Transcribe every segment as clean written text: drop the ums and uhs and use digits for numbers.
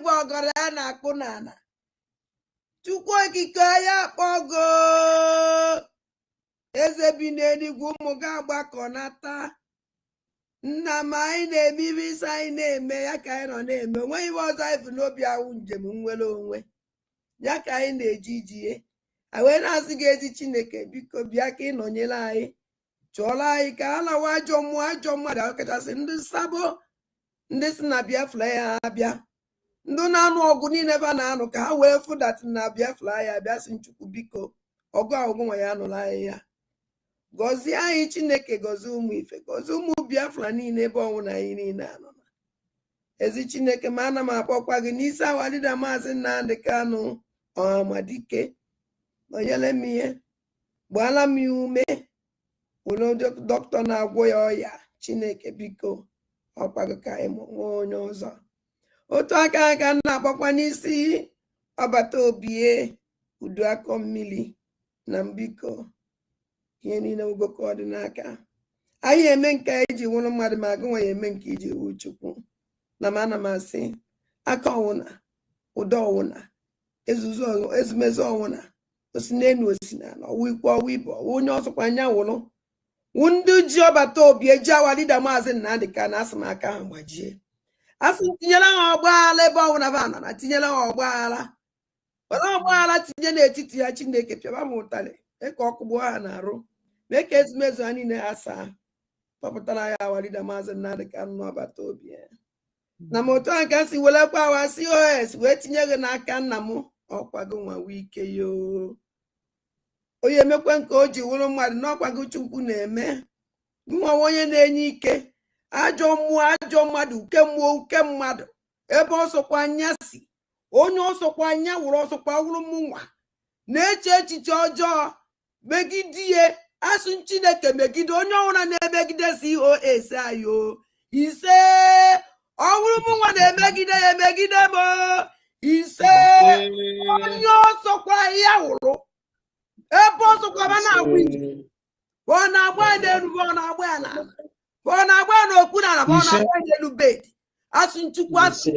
igwe ọgọrọ ya na-akpụ n'ala Chukwu okike ya akpọgo eze bi n'eluigwe ụmụ gị agbakọnata nna m anyị na-eme ibe isi anyị na-eme ya ka anyị nọ na-eme onweghị ibe ọzọ anyị bụ n'obi ahụ njem nwere onwe ya ka anyị na-eji ijie anyị wee na-asị gị ezi Chineke biko bịa ka ị nọnyere anyị chụọrọ anyị ka a lawa ajọ mmụọ ajọ mmadụ ọkachasị ndị sabo ndị si na Biafra ya abịa ndị na-anụ ọgụ niile ebe a na-anụ ka ha wee fụdatị na Biafra ya abịa si Chukwu biko ọgụ ahụgụ nwa ya nụrụ anyị ya gọzie anyị Chineke gọzie ụmụ ife gọzie ụmụ Biafra niile ebe ọnwụ na anyị niile anọ na ezi Chineke ma ana m akpọkwa gị n'isi awalida maazị Nnamdi Kanu Ọhamadike nọnyere m ihe gbaala m ya ume were dọkịta na-agwọ ya ọya Chineke biko ọkwago ka anyị nwee onye ọzọ otu aka na-akpọkwa n'isi ọbata obie udu akọ mmiri na mbiko ihe niile ugoko ọ dị n'aka anyị eme nke iji nwụrụ mmadụ ma agụ nwa ya eme nke iji wu Chukwu na m ana m asị aka ọwụna ụdọ ọwụna ezumezu ọwụna osi n'elu osi n'ala ọwụ ikwu ọwụ ibe ọwụ onye ọsọkwa anya wụrụ wụ ndị ji ọbata obi eji awalida maazị Nnamdi Kanu asị m aka ha gbajie asị tinyere ha ọgbaghara ebe ọbụla ba nọ na tinyere ha ọgbaghara were ọgbaghara tinye n'etiti ya Chineke pịaba m ụtarị mee ka ọkụ gbuo ha na-arụ mee ka ezumezu ha niile ha saa kpọpụtara ya awalida maazị Nnamdi Kanu n'ọbata obi ya na m otu a nke si welekwa awa COS wee tinye gị n'aka nna m ọkwago nwa wike yo onye emekwe nke o ji wụrụ mmadụ n'ọkwago Chukwu na-eme nwa onye na-enye ike ajọ mmụọ ajọ mmadụ uke mmụọ uke mmadụ ebe ọsọkwa anya si onye ọsọkwa anya wụrụ ọsọkwa wụrụ m nwa na-eche echiche ọjọọ megidie asụ Chineke megide onye ọbụla na-emegide COS ayo ise ọwụrụ m nwa na-emegide ya emegide m ise onye ọsọkwa ya wụrụ ebe ọsọkwa ma na-agba ije ọ na-agba n'elu ọ na-agba ya n'ala ọ na-agba n'okwu n'ala ọ na-agba n'elu bed asụ Chukwu asụ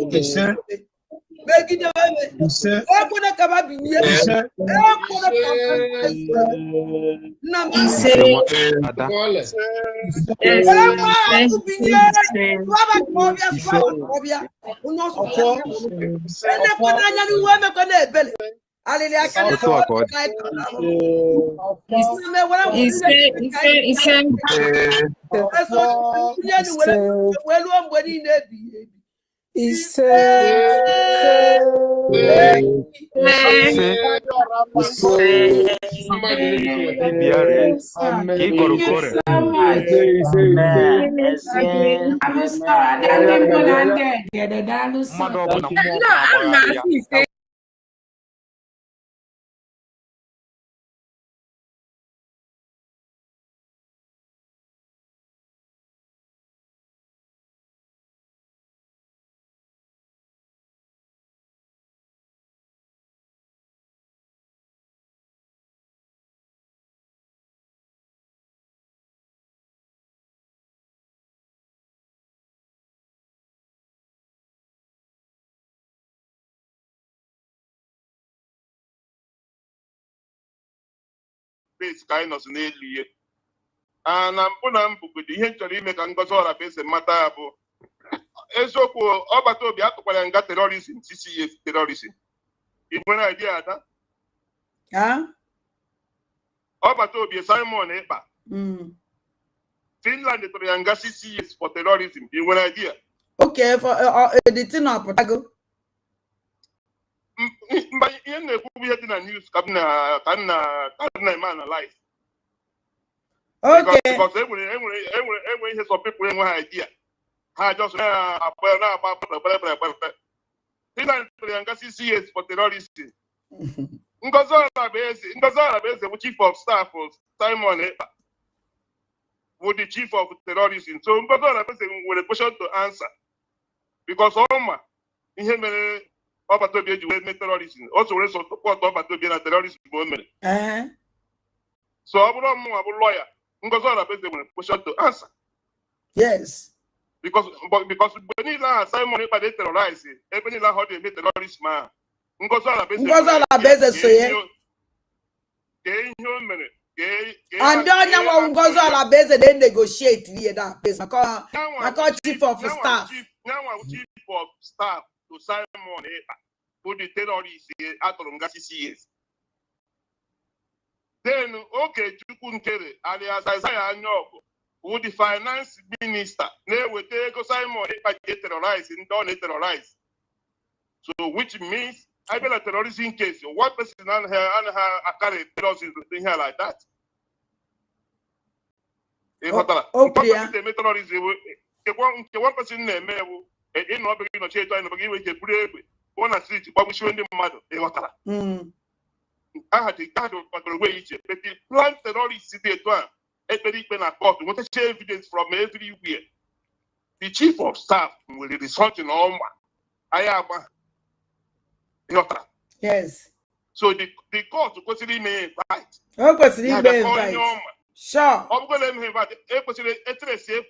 megide ekwene ka ba binye ekwene ka nna m binye ọbịa onye ọsọkwa enekwena anya n'ihu emekwa na-ebele alili aka weluo mgbe niile ebighị ebi ise ka anyị nọzi n'elu ihe na mbụ na mbụgodo ihe m chọrọ ime ka Ngozi Ọrabaeze mata ya bụ eziokwu ọbata obi atụkwara ya nga terorizm 6 years terorizm igwe na idea ada ọbata obi Simon Ekpa Finland tụrụ ya nga 6 years for terrorism igwe na idea okay for the thing ọpụtago mba ihe na-ekwu ihe dị na news ka na eme analyze okay because enwere ihe some people enwe ha idea ha just na-agba Finland tụrụ ya nga 6 years for terrorism Ngozi Ọrabaeze bụ chief of staff Simon Ekpa bụ the chief of terrorism so Ngozi Ọrabaeze nwere question to answer because ọma ihe mere ọbata obi eji wee mee terrorism o so were support ọbata obi na terrorism bụ o mere so ọ bụrụ ọmụnwa bụ lawyer Ngozi Ọrabaeze nwere question to answer yes because when he learn Simon if they terrorize, even he learn how they make terrorist man. Ngozi Alabeze so ye. And then Ngozi Alabeze they negotiate here that place. I call chief of staff. Now chief of staff to Simon who the terrorists out of CS. Then okay, Chukunkere alias Isaiah Anyoko, who the finance minister, they will take Simon get terrorized and don't terrorize. So which means I feel a terrorism case. One person and her carry terrorism in here like that. One person name in no begin no cheto no begin we pray one street but we show them mad e watara. I had the card of the way it but the plan terrorists there to e be na court we want to share evidence from everywhere. The chief of staff will result in all ayaba. Yes. So the court consider me invite. Oh, consider me invite. Sure. I'm going to invite a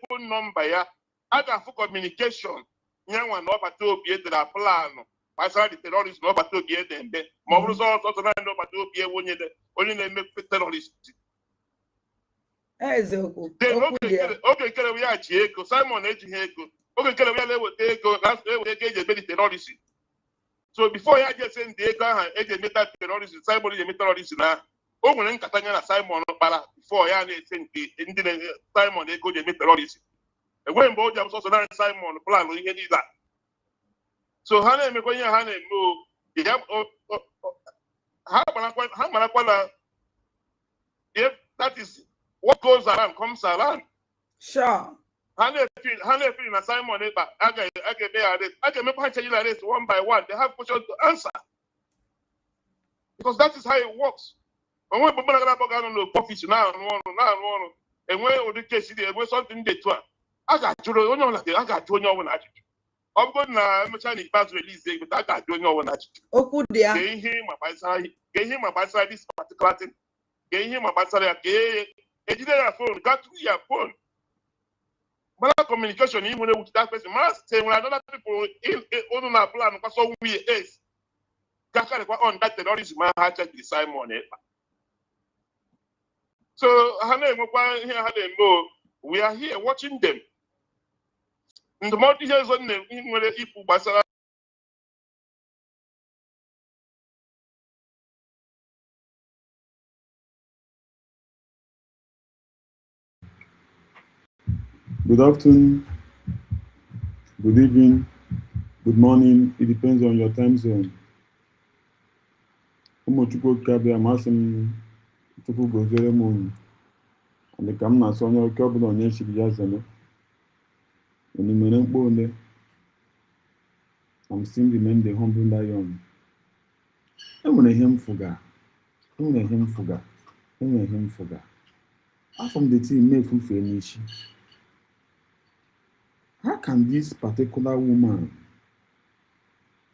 phone number. Yeah, I got for communication. Young one over to be the plan. I saw the terrorists over to be them. More results also not over to be only they make terrorists. Okay, we are Chico, Simon Ejiheko. Okay, we are last terrorists. So before I just send the ega terrorists, Simon is terrorists now. Oh, when Catania Simon before I send the Simon they go to terrorists. And when both of us also Simon plan we need that. So Hannah me going Hannah move. If that is what goes around comes around. Sure. Hannah feel in a Simon I can make this one by one. They have questions to answer. Because that is how it works. And when people are going to office now, and when the case is there, something they do. I got you know, I got you know when I I'm going to Chinese pass release, but I got you know when I gave him a by this particular thing, gave him a by a phone, got to your phone. But communication, even with that person, must say when other people in on plan, because so we is. On that terrorism, I had to decide money. So, we are here watching them. In the multi years on them, in where the people Basara. Good afternoon, good evening, good morning. It depends on your time zone. Umuchukwu kabia masim chukwu gozere mu and the kamna so onye oke ọbụla onye chiri ya zeme onimere mkpo ole I'm seeing the men the humble lion enwere ihe mfuga afọm the team mefufe n'ishi. How can this particular woman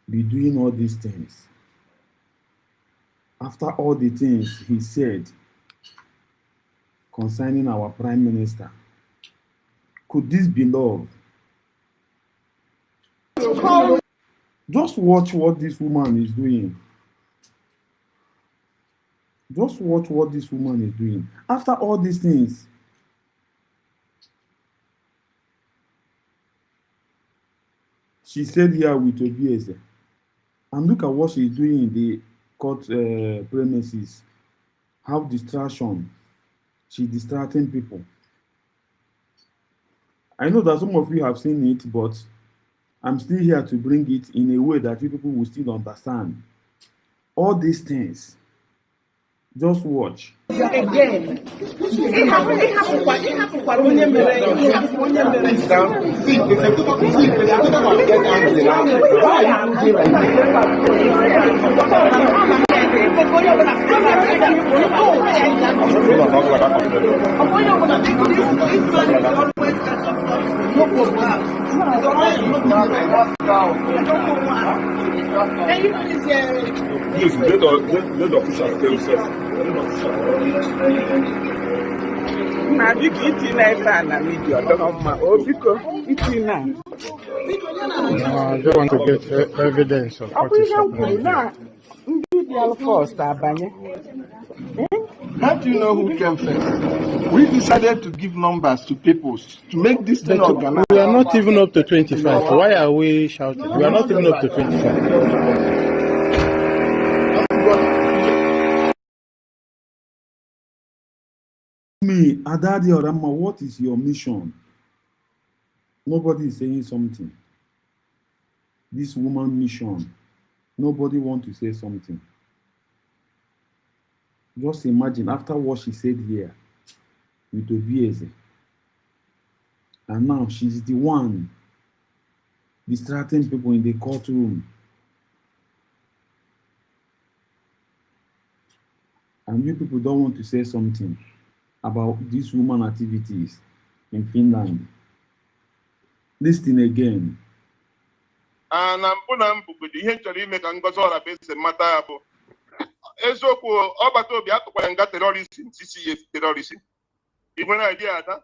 be doing all these things? After all the things he said concerning our prime minister, could this be love? Just watch what this woman is doing. Just watch what this woman is doing. After all these things, she said here with Obieze, and look at what she's doing in the court premises. Have distraction. She's distracting people. I know that some of you have seen it, but I'm still here to bring it in a way that you people will still understand. All these things. Just watch. Again. Please, let the officials tell themselves. Na biko itinye ife a na media ọdọrọ mma. O biko itinye a. I just want to get evidence of Ọ what bụ is ihe m kwuru happening na here. ndị bịara first abanye. How do you know who came first? We decided to give numbers to people to make this thing But organized. we are not even up to 25. Why are we shouting? We are not even up to 25. Me, Adadioramma, what is your mission? Nobody is saying something. This woman mission, nobody want to say something. Just imagine after what she said here with Obieze, and now she's the one distracting people in the courtroom. And you people don't want to say something about this woman activities in Finland. Listen again. Na mbụ na mbụ ihe nchọrọ ime ka Ngozi Orabeze mata ya bụ eziokwu ọgbata obi atụkwara nga terrorism CCS terrorism. I nwere idea ada?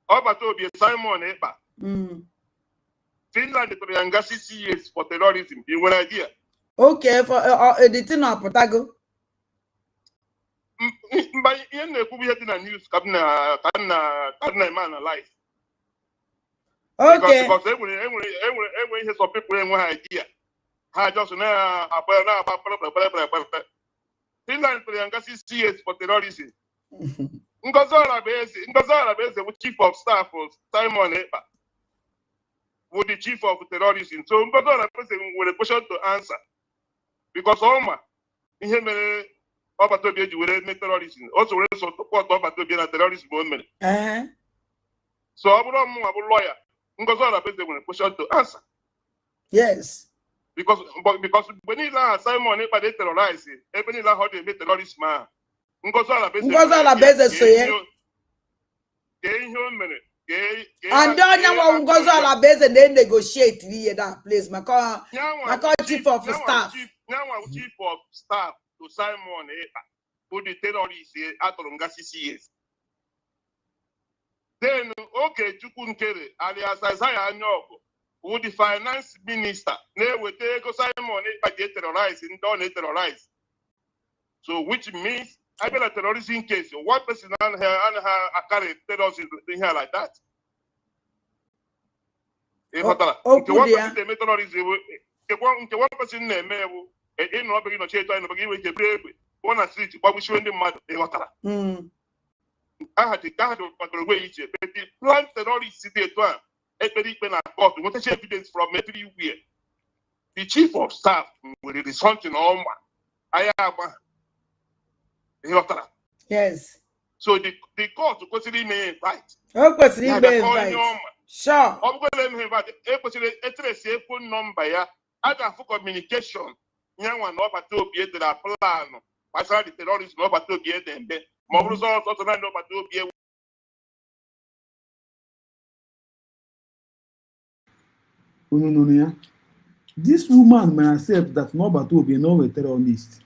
Ọgbata obi Simon Ekpa. Finland tụrụ ya nga CCS for terrorism. I nwere idea? Okay, for the thing of Potago. Mba ihe na-ekwu ihe dị na news ka na-eme analyze. Okay. Because enwere ihe some people enwe idea. Ha just na-agba Finland tụrụ ya nga CCS for terrorism. Ngozi Orabeze bụ chief of staff Simon Ekpa bụ the chief of terrorism. So Ngozi Orabeze nwere question to answer because ọma ihe mere ọgbata obi eji were mee terrorism. O so were support ọgbata obi na terrorism o mere. So ọ bụrụ ọmụnwa bụ lawyer, Ngozi Orabeze nwere question to answer. Yes. Because mgbe niile ahụ Simon Ekpa dey terrorize ebe niile ahụ ọ dị eme terrorism ahụ. Ngozi Orabeze so ye. Kee ihe o mere. And onye nwa Ngozi Orabeze na negotiate ihe that place maka chief of staff. Nyanwa chief of staff to Simon Ekpa who the terrorist atụrụ nga CCS. Then Okechukwu Nkere alias Isaiah Anyaogu who the finance minister na-eweta ego Simon Ekpa ji terrorize ndị ọ na-terrorize. So which means I been a terrorism case. One person and her carry terrorism here like that. One person they make terrorism. One person they make. In no begin no change. No begin with the brave. One street. But we show them mad. I had to control where each. But the plan terrorist city to one. Every pen at court. What is evidence from everywhere? The chief of staff will respond to no one. I am. Yes. So the court consider me invite. Sure. I'm going to invite a phone number ya. Ada for communication. Nyanwa no bato be the plan. Pasal the terrorists no bato be the Mobruzo also no bato be. No. This woman may accept that no bato be no a terrorist.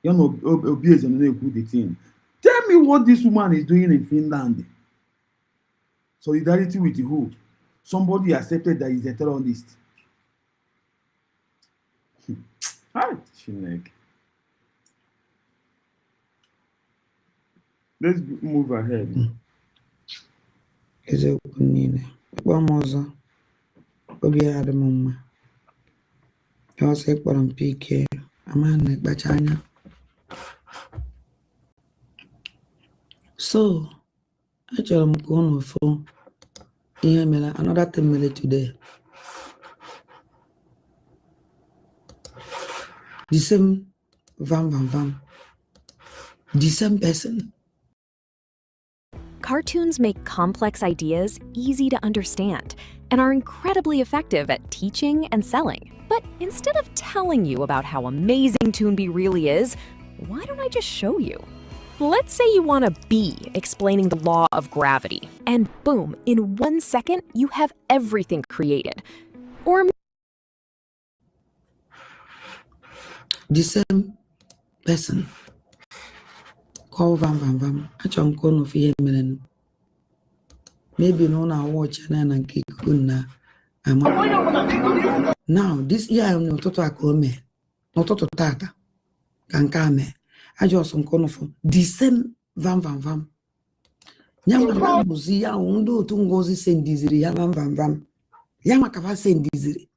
You know, Obieze and the thing. Tell me what this woman is doing in Finland. Solidarity with who? Somebody accepted that he's a terrorist. Let's move ahead. Is it one more? Obi Adamuma. I was like, but I'm PK. I'm on like Bachanya. So, actually, I'm going with phone. Another 10 minutes today. The same vam. The same person. Cartoons make complex ideas easy to understand and are incredibly effective at teaching and selling. But instead of telling you about how amazing Toonby really is, why don't I just show you? Let's say you want a bee explaining the law of gravity, and boom, in 1 second, you have everything created. Or the same person. call vam. Achọ nkono for ihe mere. Maybe no na watch and nke kuna. Now this year no toto akome. No toto tata. Kankame. Achọ nkono for the same vam. Nyama muzi ya ndo tu ngozi sendiziri ya vam. Yama kava sendiziri.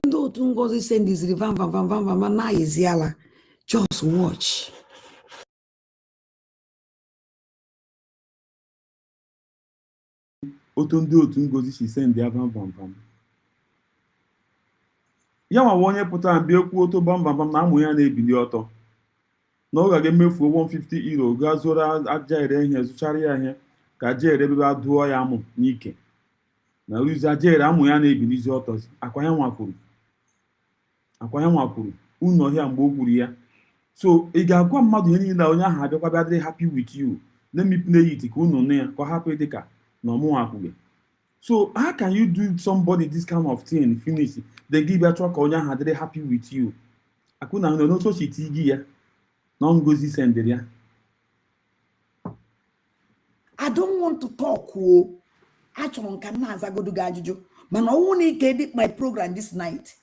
Ndo tu ngozi sendiziri vam na iziala. Just watch. Otu ndị otu ngozi si send ya vam. Ya nwa onye pụtara mgbe ekwu otu vam na amụ ya na-ebili ọtọ. Na ọ ga emefu €150 gaa zụrụ aja ere ihe zụchara ya ihe ka aja ere ebe adụọ ya amụ n'ike. Na ruzi aja ere amụ ya na-ebilizi ọtọ. Akwa ya nwa kwuru. Unu ọhịa mgbe o kwuru ya. So ị ga-agwa mmadụ ihe niile onye ahụ abịakwa bịa dịrị happy with you. Let me play it ka unu nụ ya ka ọ hapụ dịka na ọmụnwa akwụghị. So how can you do somebody this kind of thing finish then give ya chọọ ka onye ahụ adịrị happy with you? Akụna hụ na n'otu ochi tigi ya na ngozi sendịrị ya. I don't want to talk. Achọrọ nka na azagodu gị ajụjụ mana ọnwụ na ike edit my program this night.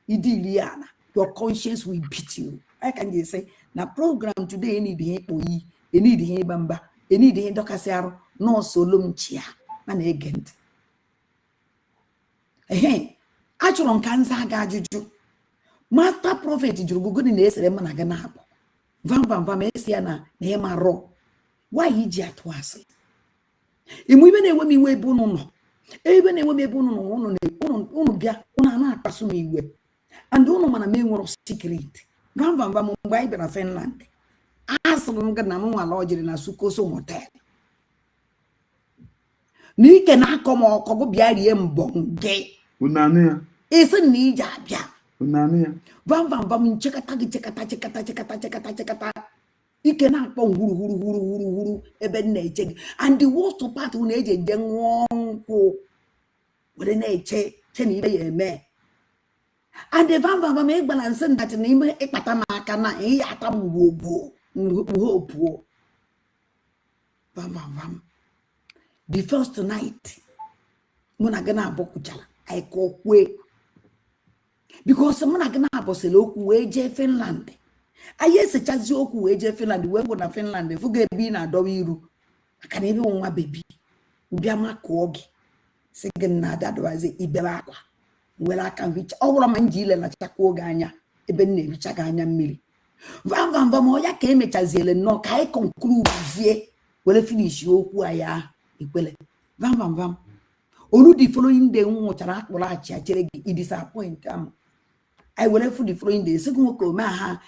Idiliana, your conscience will beat you. I can just say na program today need ihe kpoyi, need ihe bamba, need ihe dokasị arụ no solo mchia mana ege ntị. Achọrọ nka nza ga ajụjụ. Master prophet jụrụ gụgụdị na-esere m na gị na-abụ. Vam esi ya na ịma rọ. Why iji atụ asị? Ịmụ ibe na-enwe m iwe ebe unu nọ. Ebe na-enwe m ebe unu nọ unu bịa unu na-akpasu m iwe. And unu mana m enwere secret. Vam mgbe anyị bịara Finland. Asịrị m gị na m nwala ojiri na Sukoso hotel. N'ike na-akọ m ọkọgụ bịa rie mbọ gị. Unanụ ya. Isi na ije abịa. Unanụ ya. Vam nchekata gị chekata. Ike na-akpọ huru ebe na-eche gị. And the worst part unu eji eje ṅụọ nkwụ were na-eche na ibe ya eme. And the vam ịgbalance ndachị na ime ịkpata m aka na ihe ata m obuo. Vam. The first night mụ na gị na-abụ kwuchara anyị kọkwe because mụ na gị na-abụsịrị okwu wee jee Finland. Anyị esechazi okwu wee jee Finland wee bụ na Finland fụga ebe ị na-adọwa iru maka na ebe nwa bebi bịa makụọ gị si gị na adadọwazi ibere akwa were aka nhicha ọ bụrụ ma m ji ile lachakwa oge anya ebe m na-ehicha gị anya mmiri. Vam ya ka emechaziele nnọọ ka anyị konkluzie were finish okwu anyị ahụ ikwele. Vam olu the following day nwụchara akpụrụ achị achere gị i disappoint am. I were for the following day sị nwoke ome ha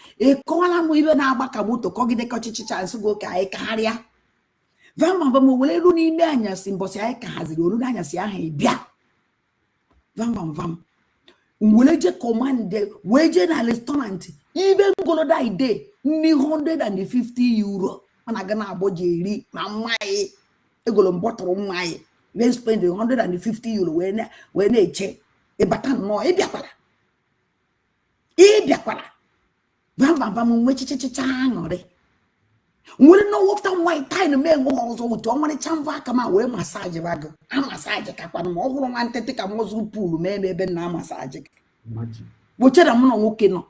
kọwala m ibe na-agba ka moto kọgide ka ọchịchịcha nsị gị ka anyị karịa. Vam were elu n'ime anyasị mbọsị anyị ka haziri olu n'anyasị ahụ bịa. Vam were je command wee je na restaurant ibe ngoloda ide nni €150 mana ga na-abọ je eri na mmanya egolo mbọtụrụ mmanya wee spend €150 wee na-eche ịbata nnọọ ịbịakwara. Vam nwe chichichicha aṅụrị nwere no wọfta nwanyị taịn mee nwe ha ọzọ otu ọmarịcha mva aka ma wee masaji bagụ amasaji kakwana ma ọ hụrụ nwa ntịtị ka mọzụ puulu mee ebe na amasaji gị gbochera m na nwoke nọ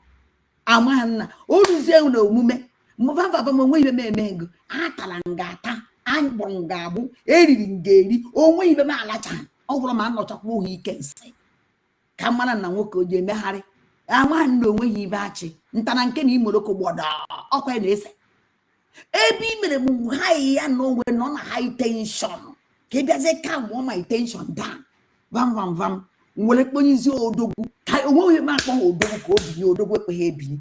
ama nna o ruzie na omume vam onwe ibe m eme ego atara nga ata agbụrụ nga agbụ eriri nga eri onwe ibe m alacha ọ hụrụ ma anọchakwa ohi ike nsị ka mara na nwoke o ji emegharị ama nna onweghị ibe achị ntana nke na imoloko gbọdọ ọkwa na-ese ebe i mere m high ya na onwe nọ na high tension ka ị bịazie ka mụọ my tension down. Vam nwere kponyizi odogwu ka onweghị m akpọ odogwu ka o binye odogwu ekweghị ebinye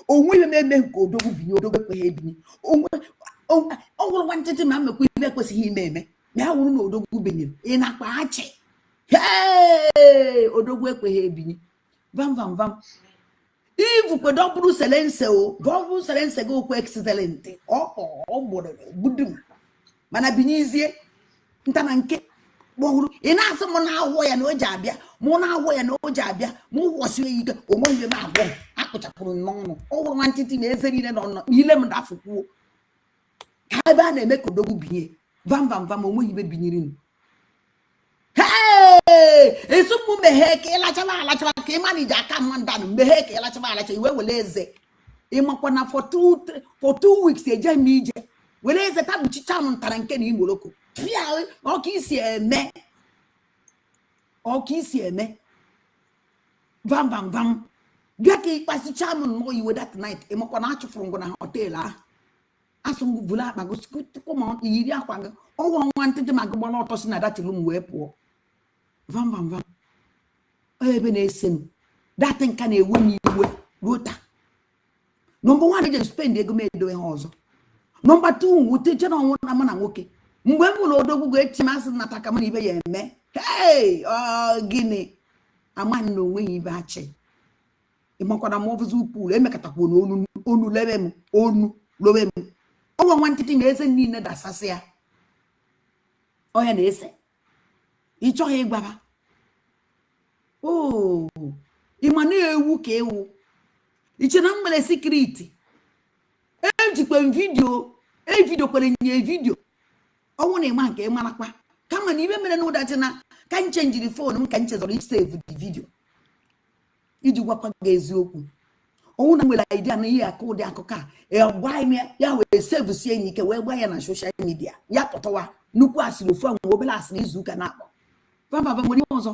onweghị m eme ka odogwu binye odogwu ekweghị ebinye ọ hụrụ nwa ntịtị ma mmekwa ibe ekwesịghị ime eme ma ya hụrụ na odogwu binyere ị na-akpa achị odogwu ekweghị ebinye. Vam ivukwe dọbụrụ selense o dọbụrụ selense gị okwu excellent ọ gbụrụ gbudum mana binyezie ntana nke gbọhụrụ ị na-asị m na ahụ ya na o ji abịa mụ na ahụ ya na o ji abịa mụ wọsie ike onwe ihe m abụọ akpụchapụrụ n'ọnụ ọwụrụ nwantịntị na eze niile nọ n'ile m dafukwuo ka ebe a na-eme ka odogwu binye vam onweghị ibe binyere m esupụ meghee ka ịlachaba ka ịma na iji aka mma ndanụ meghee ka ịlachaba iwe were eze ịmakwa na for 2 weeks eje m ije were eze tabuchicha m ntara nke na imoloko pịa ọka isi eme vam bịa ka ịkpasicha m nnọọ iwe that night ịmakwa na achụfụrụ ngụ na họteelụ ahụ asụ ngụ bulu akpa gụma iyiri akwa gị ọnwa nwa ntịntị ma gị gbara ọtọ si na datilu m wee pụọ vam ebe na-ese m datị nka na-ewe m iwe ruo taa nọmba 1 eji spend ego m edowe ha ọzọ nọmba 2 wuteche na ọnwụ na mụ na nwoke mgbe m hụrụ odogwu ga-eti masị nata ka mana ibe ya eme gịnị amaghị na onweghị ibe achị ịmakwara m ọfụzụ pụl emekọtakwa na onu lebe m ọnwa nwantịtị na eze niile dasasị ya ọya na-ese ịchọghị ịgbaba ịma na-ewu ka ewu iche na mgbere sikriti ejikwe m vidio kwere nye vidio ọnwụ na ịma nke ịmarakwa kama na ibe mere na ụdachi na ka nche njiri fon m ka nche zọrọ isevu di vidio iji gwakwa gị eziokwu ọnwụ na nwere idea na ihe aka ụdị akụkọ a gwa ime ya wee sevu sie enyi ike wee gwa ya na soshal midia ya tọtọwa nnukwu asịrị ofu ahụ obere asịrị izu ụka na-akpọ vava nwere ihe ọzọ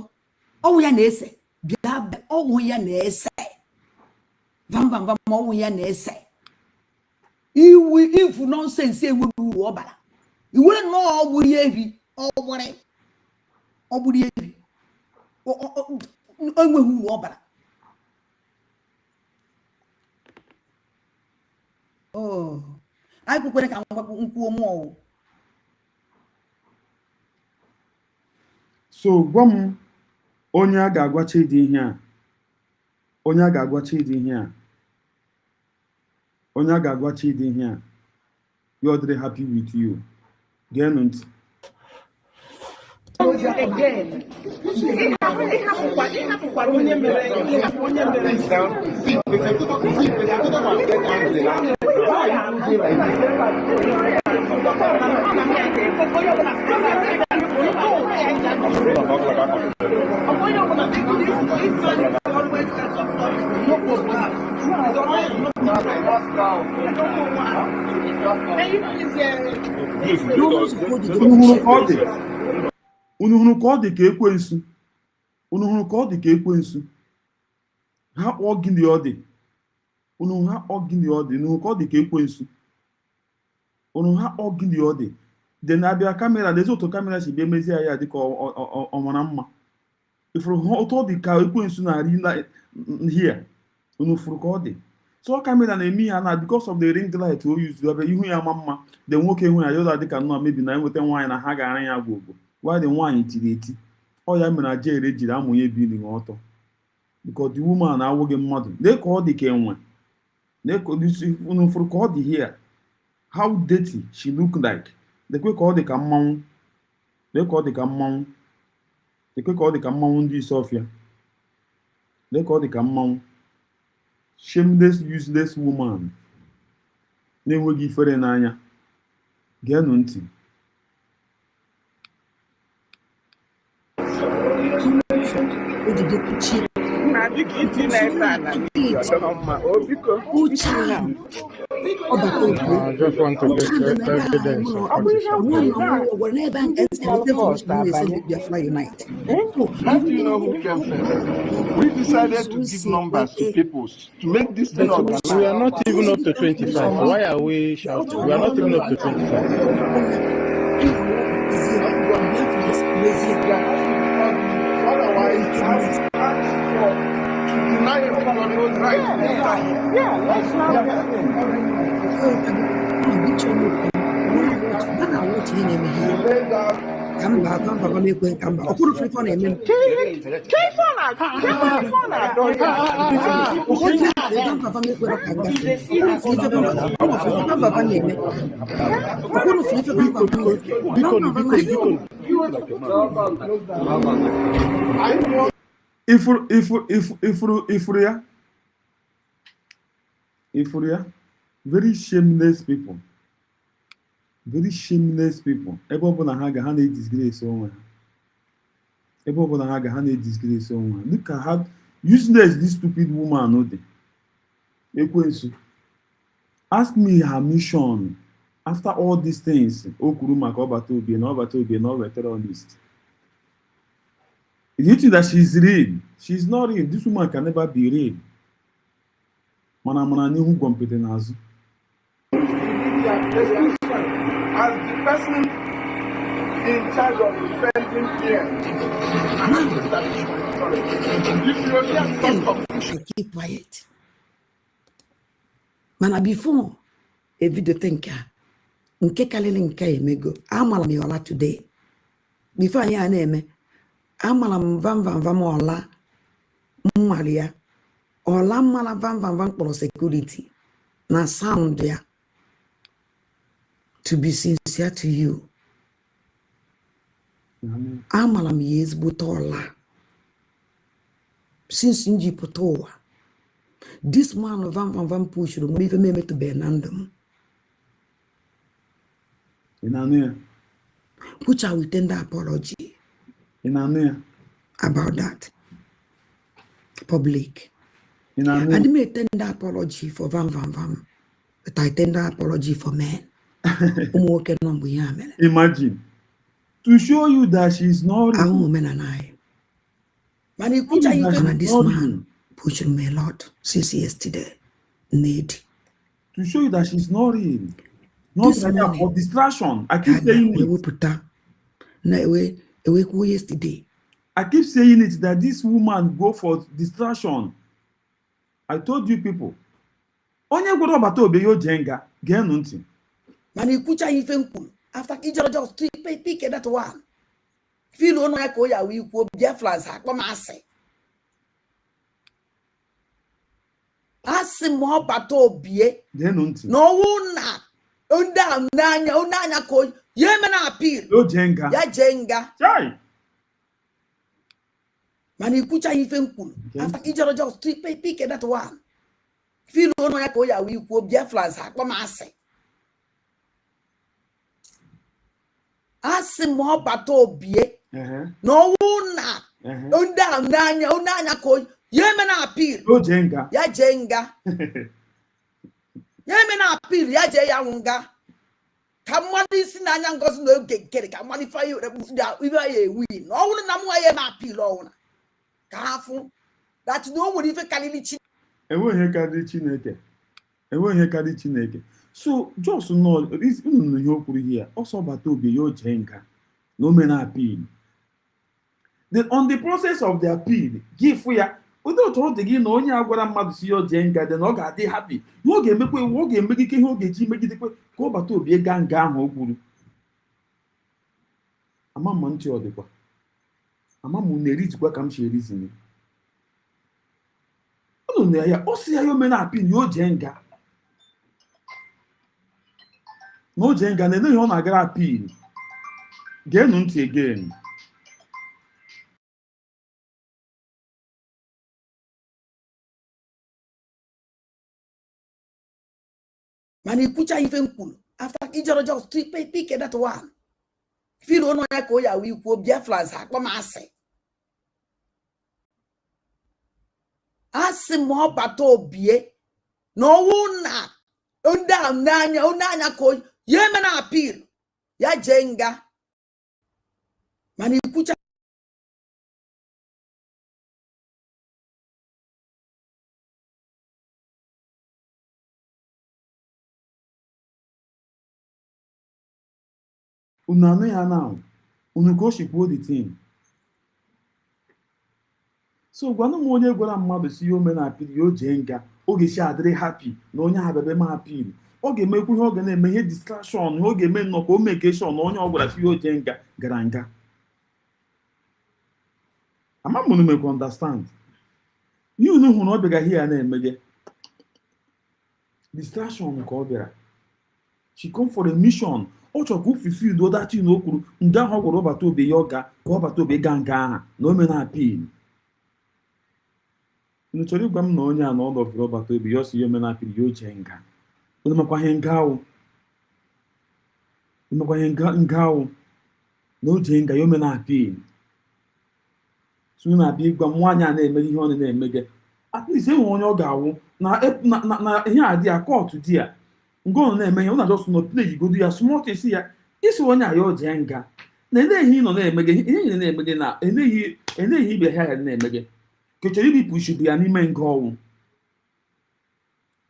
ọnwụ ya na-ese bịa ọnwụ ya na-ese vamvamva ọnwụ ya na-ese iwu nọnsensị enwere uru ọ bara iwere nnọọ ọgbụrụ ebi enweghị uru ọ bara anyị kwekwere ka nkwuo mmụọ so gwa m onye a ga-agwacha ịdị ihe a onye a ga-agwacha ịdị ihe a onye a ga-agwacha ịdị ihe a you're very happy with you geenụ ntị unu hụrụ ka ọ dị ka ekwensu ha kpọọ gịnị ọ dị unu ha kpọọ gịnị ọ dị unu ka ọ dị ka ekwensu unu ha kpọọ gịnị ọ dị dị na-abịa kamera na ezi otu kamera si bịa mezie ya dịka ọmara mma ifuru ha otu ọ dị ka ekwensu na-arị na here unu furu ka ọ dị so kamera na-eme ya na because of the ring light o use ebe ihu ya ma mma de nwoke hụ ya yoda dịka nnọọ mebi na enweta nwaanyị na ha ga-ara ya gwogwo why the nwaanyị tiri eti ọ ya mere ajere jiri amụnye bili ọtọ because the woman awụghị mmadụ lee ka ọ dị ka enwe unu furu ka ọ dị here how dirty she look like lekwe ka ọ dị ka mmanwụ lee ka ọ dị ka mmanwụ lekwe ka ọ dị ka mmanwụ ndị Isofia lee ka ọ dị ka mmanwụ shameless useless woman na-enweghị ifere n'anya geenụ ntị I just want to get evidence. How do you know who came first? We decided to give numbers to people to make this thing organized. We are not even up to 25. Why are we shouting? We are not even up to 25. Otherwise, deny everyone right. Yeah, let's ifuru ya Euphoria, very shameless people. Very shameless people. Ebe ọbụla ha ga ha na-disgrace onwe ha. Ebe ọbụla ha ga ha na-disgrace onwe ha. Look at how useless this stupid woman no dey. Ekwensu. Ask me her mission after all these things. O kwuru maka ọbata obi na ọbata obi na ọ terrorist. Do you think that she's real? She's not real. This woman can never be real. Mana n'ihu gwọmpete n'azụ. As the person in charge of defending here, keep quiet. Mana before a video thinker, nke kalili nke emego, amala m yola today. Before ya na-eme, amala m vam ola mmali ya. Ola mmala vam kpọrọ security na sound ya. To be sincere to you, amala m ya ezigbote ọla. Since nji pụta ụwa, this man vam push nwere ife memetụbe na ndụ m. Which I will tender apology about that. Public. I didn't make tender apology for vam, but I tender apology for men. Imagine. To show you that she's not real. I'm woman and I. Man, you could even this man pushing me a lot since yesterday. Need. To show you that she's not real. Not like for distraction. I keep saying it. Yesterday. I keep saying it that this woman go for distraction. I told you people. Onye gwara ọbata obe yo jenga, geenụ ntị. Man, you could even after Kijoro just pick that one. Feel on like Oya, we could be flans, Hakomase. Ask him more bato be. No one. Nanya ko yemena appeal. Yo jenga. Ya jenga. Chai. Man, you could even cool. After Kijoro just pick that one. Feel on like Oya, we could be flans, Hakomase. Ask him more bato be. No one. Nanya ko yemena appeal. Yo jenga. Ya jenga. Yemena appeal ya je ya wunga. Kamwani sinanya ngozi no gekere kamwani fa you we are win. No one na mu aye na appeal o na. Kafu that no one ife kalili chi. Enwe ihe karịrị Chineke. Enwe ihe karịrị Chineke. So just know this unu ihe okwuru here. Also bata obi yo jenga. No men appeal. Then on the process of the appeal, give ya without holding gị na onye agwara mmadụ si yo jenga then ọ ga-adị happy. Ọ ga-emekwa ọ ga-eme ike ihe ọ ga-eji megidekwa ka ọ bata obi ga nga ahụ o kwuru. Ama m ntị ọ dịkwa. Ama m na-erizikwa ka m si erizini. Unu na ya ọ si ya yo men appeal yo jenga. No jenga na ihe ọ na-agara appeal. Geenụ ntị again. Man, you could even cool. After Kijoro just pick that one. Feel on like Oya, we could be flans, Hakomase. Ask him more bato be. No one. Nanya ko yemena appeal. Ya jenga. Man, you could Unu anụ ya now. Unu goshipụo the thing. So gwanụ m onye gwara mmadụ si yo men appeal yo jenga. Ọ ga-esi adịrị happy na onye ha bebe ma appeal. Ọ ga-emekwu ihe ọ ga na-eme ihe distraction, ọ ga-eme nnọọ ka o make sure na onye ọ gwara si yo jenga gara nga. Ama m unu mekwa understand. Ihe unu hụrụ ọ bịara here na-emege. Distraction ka ọ bịara. She come for a mission. Ọ chọrọ ka fulfill do that thing o kwuru. Nga ahụ ọ gwara ọbata obe ya ọ ga ka ọbata obe ga nga aha na o mee na appeal. unu chọrọ ịgwa m na onye a na ọ lọvụrụ ọbata obi ya ọsọ ihe omena apịrị ya o jee nga unu makwa ihe nga ahụ unu makwa ihe nga ahụ na o jee nga ya omena apịl so unu abịa ịgwa m nwaanyị a na-eme ihe ọ na-eme gị at least enwe onye ọ ga-awụ na ihe a dị ya kọtụ di ya nga ọ na-eme ihe ọ na-ajọsụ na play godo ya smọt esi ya isi onye a ya o jee nga na eleghị nọ na-eme gị ihe nyere na-eme gị na eleghị ibe ha ya na-eme gị ka chọrọ ibi pushubu ya n'ime nga ọnwụ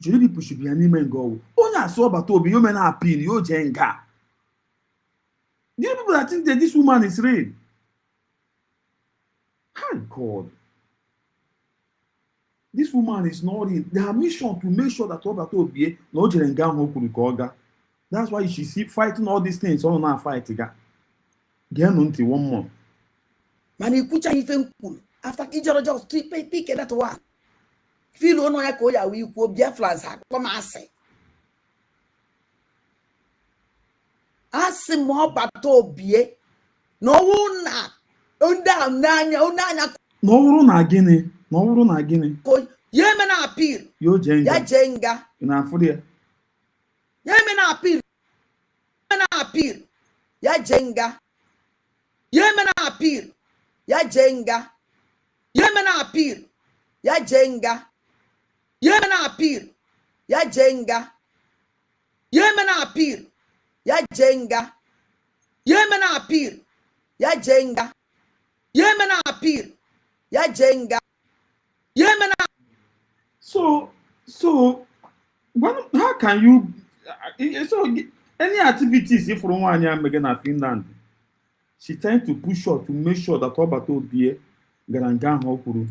chọrọ ibi pushubu ya n'ime nga ọnwụ onye asị ọbata obi ya omena apil ya o jee nga. The people that think that this woman is real. Hi God. This woman is not real. Their mission to make sure that ọbata obi na o jere nga ahụ kwuru ka ọ ga. That's why she see fighting all these things ọ na fight ga. Geenụ ntị one more. Mana ikwucha ife nkwuru after ka ijọrọ just pick that one. Feel ono ya ka o ya wi kwuo Biafrans akpọ m asị. Asị m ọbata obi na ọwụ na ndị a n'anya na ọ bụrụ na gịnị ya eme na appeal ya jee nga ya jee nga na-afụ ya ya eme na appeal ya jee nga ya eme na appeal ya jee nga ya eme na appeal ya jee nga ya eme na appeal ya jee nga ya eme na appeal ya jee nga ya eme na appeal ya jee nga ya eme na appeal ya jee nga ya eme na so how can you so any activities if from nwaanyị amege na Finland she trying to push her to make sure that ọbata obi gara nga ahụ o kwuru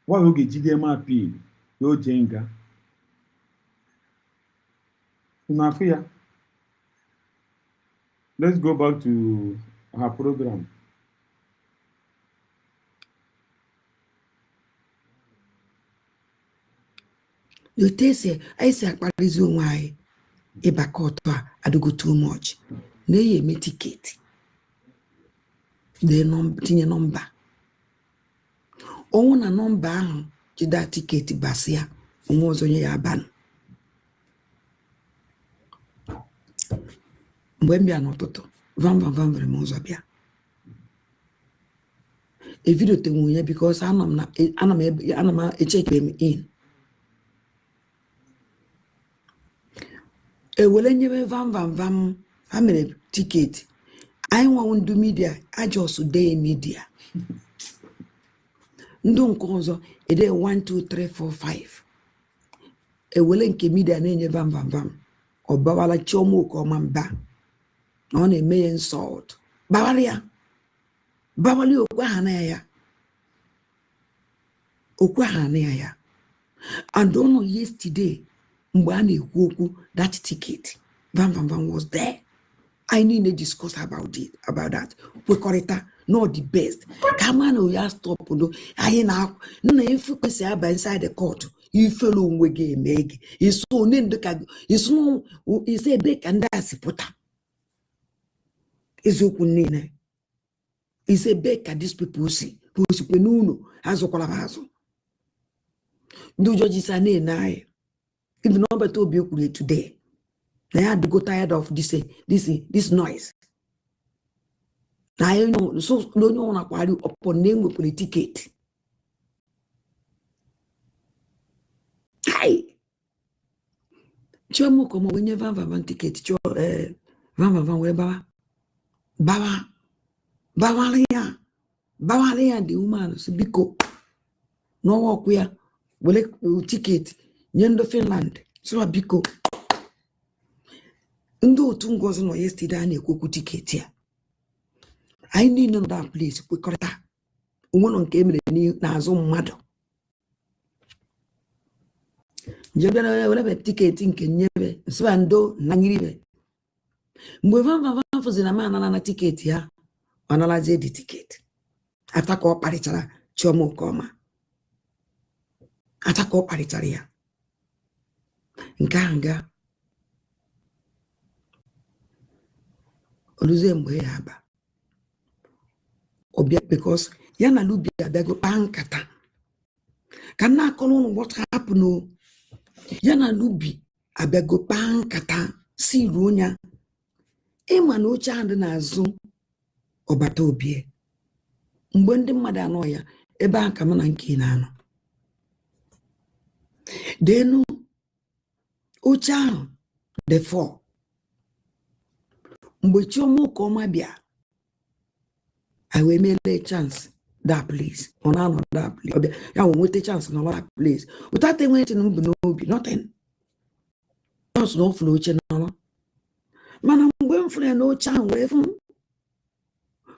why oge jide ma appeal ya o jee nga na-afụ ya. Let's go back to her program. Lotese I say akparizi onwe anyị ịbaka ọtọ a adịgo too much na eyi eme tiketi tinye nọmba ọnwụ na nọmba ahụ jide tiketi basịa onwe ọzọ nye ya abanụ. Mgbe m bịa n'ụtụtụ vam mere m ụzọ bịa evidote nwunye because ana m echeke m in ewele nyebe vam ha mere tiketi anyị nwanwu ndị midia ajọsụ dee midia ndị nke ọzọ ede 1 2 3 4 5 ewele nke midia na-enye vam ọ bawala chioma Okoma mba na ọ na-eme ya insult bawali okwu aha na ya and ono yesterday mgbe a na-ekwu okwu that ticket vam was there. I need to discuss about that kwekọrịta not the best ka mana ya stop ndo anyị na efu kwesị aba inside the court ifelo onwe gị eme gị iso ne ndika iso ise ebe ka ndị asị pụta eziokwu niile ise ebe ka these people si kwe n'ụlọ azụkwala azụ ndị judges sa na anyị even ọbata obi ekwuru today na ya go tired of this noise na you know so no onye na kwari upon na enwekwere ticket ai Chioma Okoma wenye vam ticket vam we bawalia the woman so biko no work ya wele ticket nyendo Finland so biko ndị otu ngozi nọ yesterday a na-ekwokwu tiketi a anyị niile nọ that place kwekọrịta onwe nọ nke emere n'azụ mmadụ njebịara were tiketi nke nyebe nsịba ndo na nyiribe mgbe vam fụzi na ma na tiketi ha analazie dị tiketi ata ka ọ kparịchara Chioma Okoma ata ka ọ kparịchara ya nke ahụ ga oluze mgbe ya aba ọbịa because ya na Lubi abịago kpaa nkata Can I call on what happened? No, Yana Lubi, Abego Pankata, see Runya. Emma no child na Zoom or Batobie. Mbwendi Madanoya, Eba Kamana Kinano. Denu Ocha, the four. Mbochomo koma bia. I will make a chance that place. On another that place. I will wait a chance in another place. Without them waiting, no be nothing. Just no flow channel. Man, I'm going for no chance. Wave.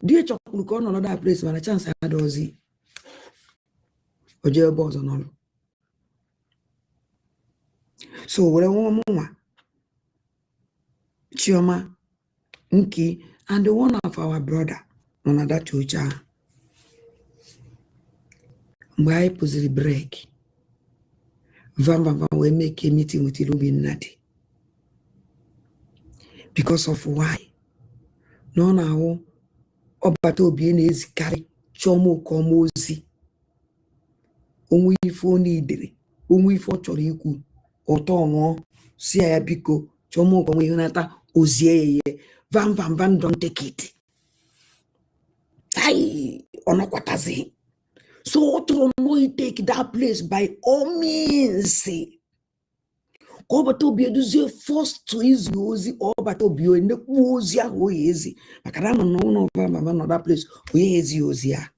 Dear chocolate go on another place when a chance I had Ozzy. Or jail balls and all. So what I want more. Chioma, Nki, and the one of our brother. Another two child. Why put the break? Van we make a meeting with Illuminati. Because of why? No now. Obato bien is carry chomo komozi. Onwe ifo ni idere. Onwe ifo chọrọ ikwu. Oto no. Si ya biko. Chomo komo yunata. Ozie ye. Van don't take it. Ay. Onokwatazi. So Otro no take that place by all means. Obato bien duzie forced to easy ozi. Obato bien ne ozi ya ho easy. Makarama no van that place. Oye easy ozi ya.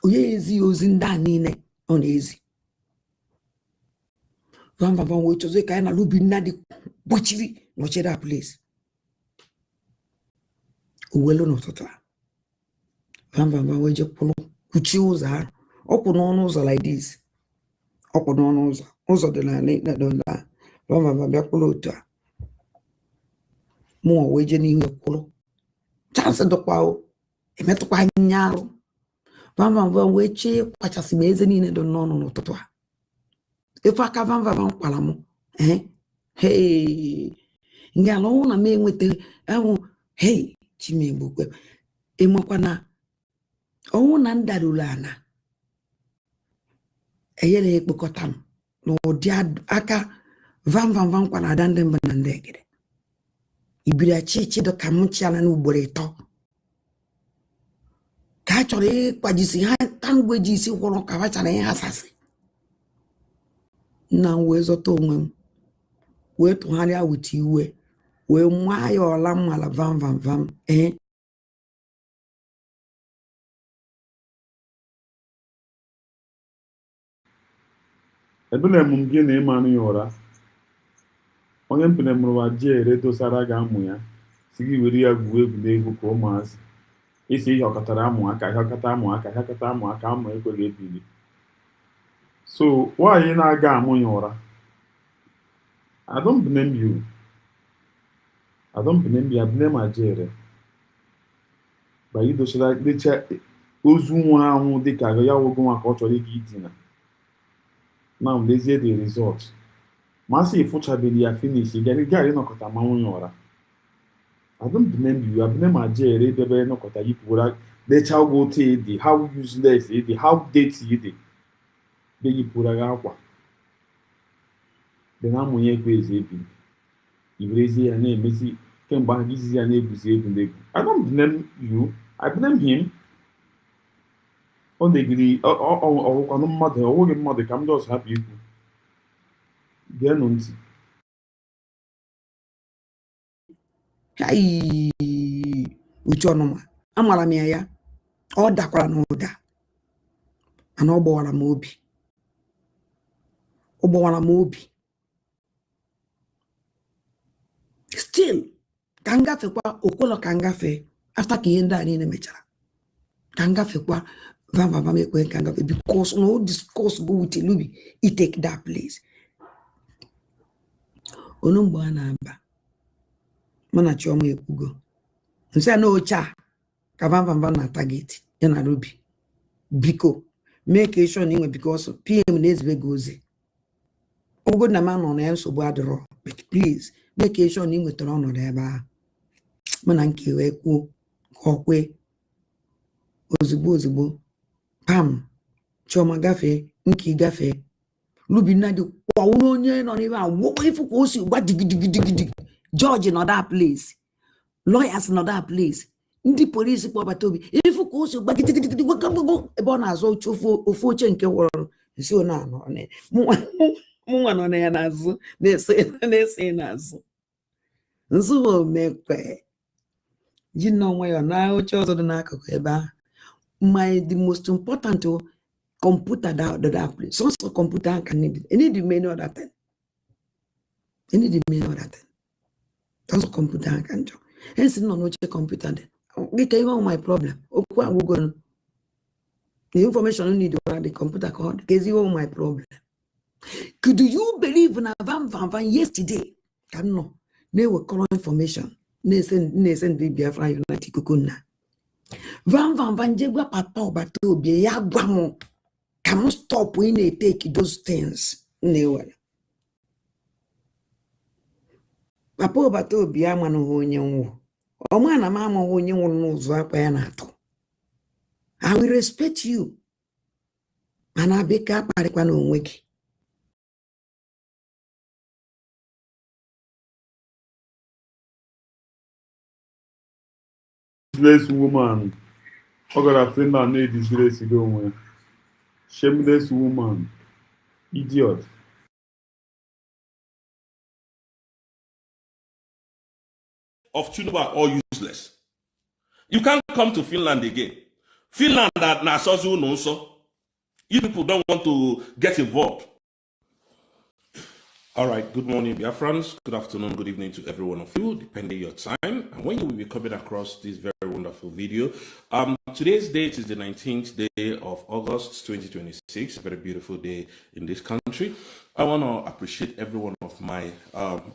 Oye easy ozi nda nine on easy. Van we chose kaina lubi nadi bochiri no that place. Uwelo no tota. Van we je polo kuchi uza. Oku no uza like this. Oku no uza. Uza de na ne na don da. Van bia polo ta. Mo we je ni polo. Chance do kwa o. E meto kwa nyaro. Van we che kwacha simeze ni ne don no tota. If I can van palamo, hey, ngalo na me nwete, hey, chime bukwe, emokwana, na ndarulana, eyele ekpokotam, no dia aka, van kwa na dande mbanandegede. Ibira chichi do kamuchiala n'ugboro ito. Ka chọrọ ịkwajisi ha tangwe jisi kwọrọ ka wachara ihe asasị. Na wee zọta onwe m wee tụgharịa wit iwe wee nwa ya ọla mmala vam ebele m gị na ịmanụ ya ụra onye mpene mụrụ wa jere dosara ga amụ ya si gị were ya gwuo egwuregwu ka ụmụazị isi ihe ọkọtara amụ aka amụ ekweghị ebili so nwaanyị na-aga amụ ya ụra I don't blame you. I blame Ajere. But you do like the chat ozu nwụrụ anwụ dịka ya wogo maka ọ chọrọ ịga idina. Now lezie the result. Masị ịfụchabeli ya finish gari nọkọta manwụ ya ụra. I don't blame you. I blame Ajere debe nọkọta yipụ ụra lecha ogo te dị how useless dị how dirty dị be yipụ ụra ga akwa. Dị na amụnye ekwe eze ebili. Ibrezi ya na-emesi kemgbe ahụ izizi ya na-eguzi egwuregwu. I don't blame you. I blame him. Ọ degiri ọwụkwanụ mmadụ ọwụghị mmadụ ka m dị ọzọ hapụ ikwu. Geenụ ntị. Uche ọnụma amara m ya ọ dakwara n'ụda mana ọ gbawara m obi still ka ngafekwa okwolo ka ngafe after ka ihe ndị a niile mechara ka ngafekwa vam ekwe ka ngafe because no discourse go with Ilubi he take that place onu mgbe a na-aba mana Chioma ekwugo nse na ocha ka vam na target ya na Ruby biko make sure na inwe because PM na-ezbe go ozi ogo na ma nọ na nsogbu adịrọ but please make sure na inwetara ọnọdụ ebe ahụ mana nke wee kwuo ka ọkwe ozugbo pam Choma gafee, Nki gafee. Lubina di onye no n'ebe a wo ifu ko si gba digidi. George no that place. Lawyers no that place. Ndị police kpọbata obi ifu ko si gba digidi ebe ọ na-azọ ofu oche nke wọrọ nsi ọ na-anọ mụnwa nọ na ya n'azụ na-ese n'azụ nzuo mekwe ji nọ nwa ya na oche ọzọ dị n'akụkụ ebe ahụ. The most important computer that place. So computer can need it. You need the many other thing. You need the many other thing. That's what computer can do. Hence, no check computer. They can even my problem. The information you need around the computer code is even my problem. Could you believe in a van yesterday? Can no. They were calling information. They send Biafra United Kukuna. Van jegwa papa obato bi ya gwamo. Cannot stop when they take those things. Papa obato bi ama no onye nwo. Oma na mama onye nwo n'ụzọ akwa ya na-atọ. I will respect you. Mana beka akparịkwa na onwe gị. Useless woman. How could a Finland need disgrace to go away? Shameless woman. Idiot. Of Tinubu are all useless. You can't come to Finland again. Finland that Nasozu no so. You people don't want to get involved. All right, good morning, dear friends. Good afternoon, good evening to every one of you, depending your time and when you will be coming across this very wonderful video. Today's date is the 19th day of August 2026, a very beautiful day in this country. I want to appreciate every one of my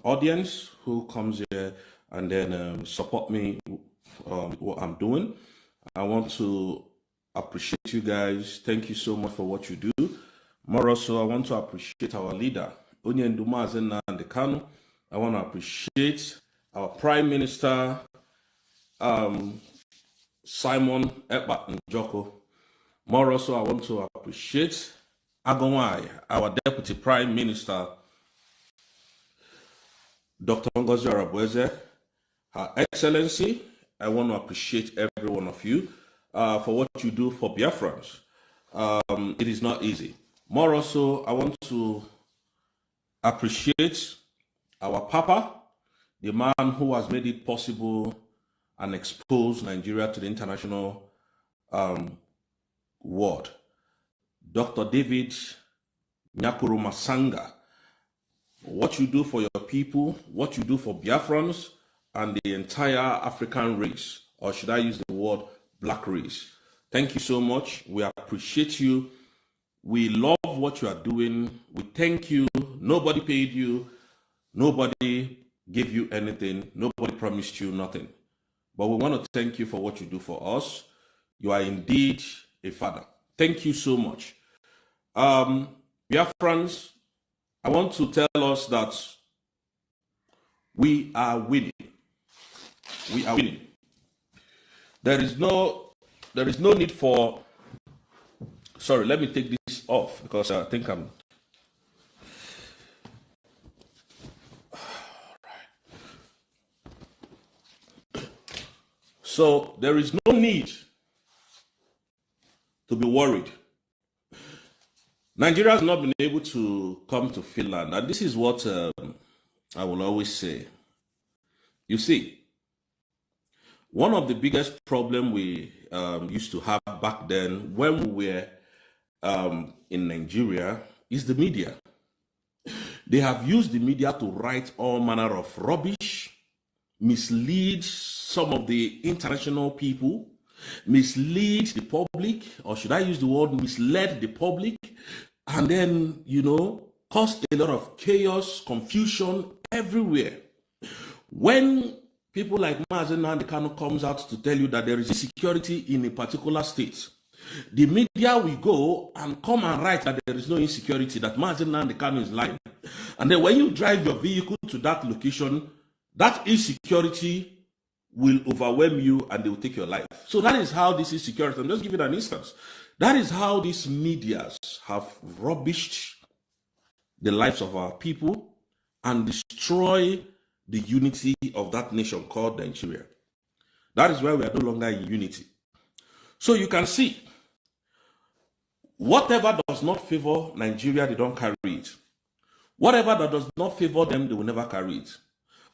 audience who comes here and then support me what I'm doing. I want to appreciate you guys. Thank you so much for what you do. More also, I want to appreciate our leader, Onyenduma Nnamdi Kanu. I want to appreciate our Prime Minister, Simon Ekpa Njoko. More also, I want to appreciate Agomai, our Deputy Prime Minister, Dr. Ngozi Arabweze, Her Excellency. I want to appreciate every one of you for what you do for Biafrans. It is not easy. More also, I want to appreciate our Papa, the man who has made it possible and exposed Nigeria to the international world, Dr. David Nyakuru Masanga. What you do for your people, what you do for Biafrans and the entire African race, or should I use the word black race. Thank you so much. We appreciate you. We love what you are doing. We thank you. Nobody paid you. Nobody gave you anything. Nobody promised you nothing. But we want to thank you for what you do for us. You are indeed a father. Thank you so much. Biafrans, I want to tell us that we are winning. We are winning. There is no need for, sorry, let me take this off because I think I'm, so there is no need to be worried. Nigeria has not been able to come to Finland, and this is what I will always say. You see, one of the biggest problems we used to have back then when we were in Nigeria is the media. They have used the media to write all manner of rubbish, mislead some of the international people, mislead the public, or should I use the word misled the public, and then, you know, caused a lot of chaos, confusion everywhere. When people like Mazen Nnamdi Kanu comes out to tell you that there is insecurity in a particular state, the media will go and come and write that there is no insecurity, that Mazen Nnamdi Kanu is lying. And then when you drive your vehicle to that location, that insecurity will overwhelm you and they will take your life. So that is how this is security. I'm just giving an instance. That is how these medias have rubbished the lives of our people and destroy the unity of that nation called Nigeria. That is why we are no longer in unity. So you can see, whatever does not favor Nigeria, they don't carry it. Whatever that does not favor them, they will never carry it.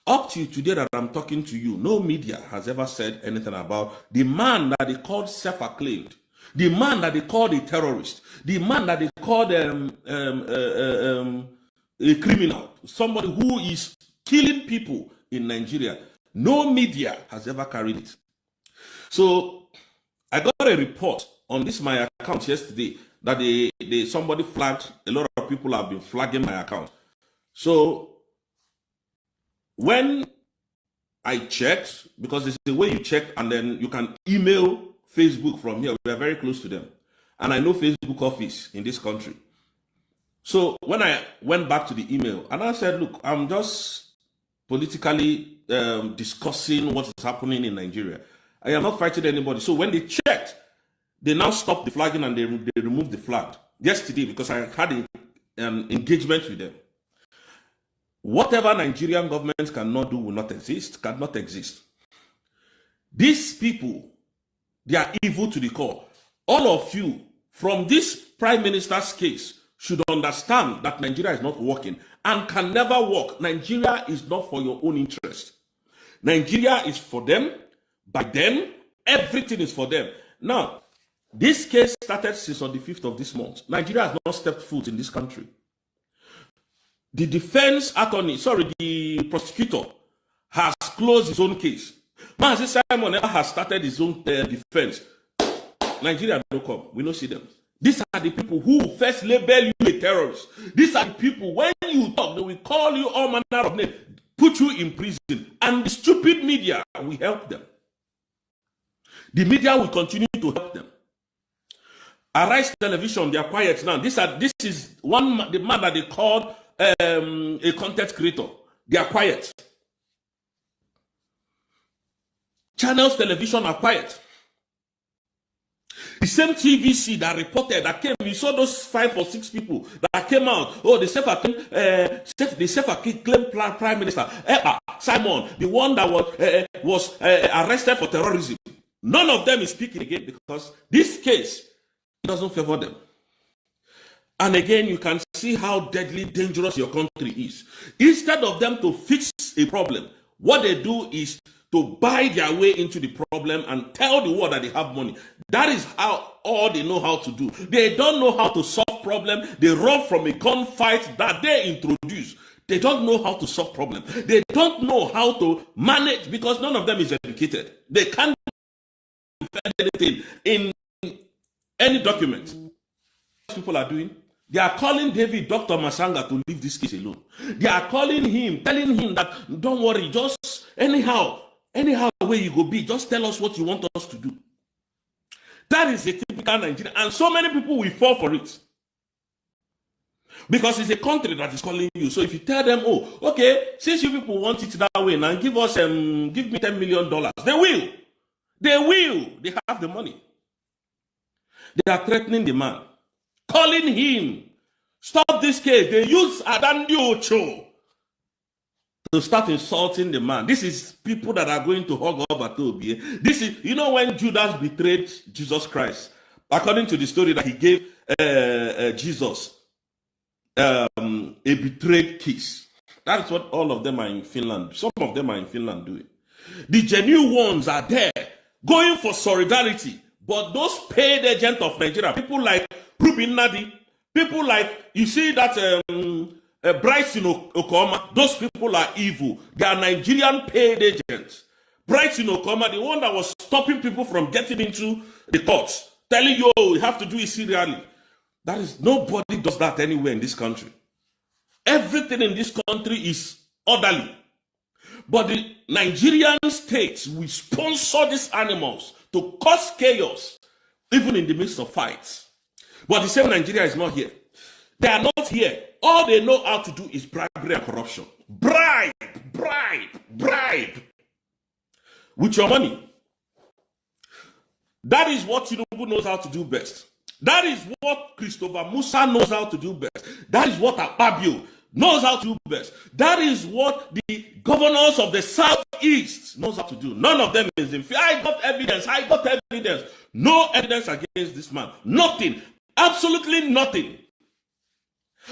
Up to today that I'm talking to you, no media has ever said anything about the man that they called self-acclaimed, the man that they called a terrorist, the man that they called a criminal, somebody who is killing people in Nigeria. No media has ever carried it. So I got a report on this my account yesterday that somebody flagged. A lot of people have been flagging my account. So when I checked, because it's the way you check, and then you can email Facebook from here. We are very close to them, and I know Facebook office in this country. So when I went back to the email and I said, look, I'm just politically discussing what is happening in Nigeria. I am not fighting anybody. So when they checked, they now stopped the flagging and they removed the flag yesterday because I had an engagement with them. Whatever Nigerian government cannot do will not exist, cannot exist. These people, they are evil to the core. All of you, from this prime minister's case, should understand that Nigeria is not working and can never work. Nigeria is not for your own interest. Nigeria is for them, by them, everything is for them. Now, this case started since on the 5th of this month. Nigeria has not stepped foot in this country. The defense attorney, the prosecutor has closed his own case. Mazi Simon has started his own defense. Nigeria don't come. We don't see them. These are the people who first label you a terrorist. These are the people, when you talk, they will call you all manner of names, put you in prison. And the stupid media will help them. The media will continue to help them. Arise Television, they are quiet now. This is the man that they called a content creator. They are quiet. Channels Television are quiet. The same TVC that reported, that came, we saw those 5 or 6 people that came out. Oh, the self-acclaimed Prime Minister, Simon, the one that was arrested for terrorism. None of them is speaking again because this case doesn't favor them. And again, you can see how deadly dangerous your country is. Instead of them to fix a problem, what they do is to buy their way into the problem and tell the world that they have money. That is all they know how to do. They don't know how to solve problems. They run from a gunfight that they introduce. They don't know how to solve problems. They don't know how to manage because none of them is educated. They can't defend anything in any document. What people are doing, they are calling David Dr. Masanga to leave this case alone. They are calling him, telling him that don't worry, just anyhow where you go be, just tell us what you want us to do. That is a typical Nigeria, and so many people will fall for it because it's a country that is calling you. So if you tell them, oh, okay, since you people want it that way, now give me $10 million, they have the money. They are threatening the man, calling him, stop this case. They use Adadioramma to start insulting the man. This is people that are going to hug up at Obi. This is, when Judas betrayed Jesus Christ, according to the story that he gave Jesus a betrayed kiss. That's what all of them are in Finland. Some of them are in Finland doing. The genuine ones are there, going for solidarity. But those paid agents of Nigeria, people like Rubin Nadi, people like, you see that Bryson Okoma, those people are evil. They are Nigerian paid agents. Bryson Okoma, the one that was stopping people from getting into the courts, telling you, oh, you have to do it serially. Nobody does that anywhere in this country. Everything in this country is orderly. But the Nigerian states will sponsor these animals to cause chaos, even in the midst of fights. But the same Nigeria is not here. They are not here. All they know how to do is bribery and corruption. Bribe. with your money. That is what Tinubu knows how to do best. That is what Christopher Musa knows how to do best. That is what Akpabio knows how to do best. That is what the governors of the Southeast knows how to do. None of them is in fear. I got evidence. No evidence against this man. Nothing. Absolutely nothing.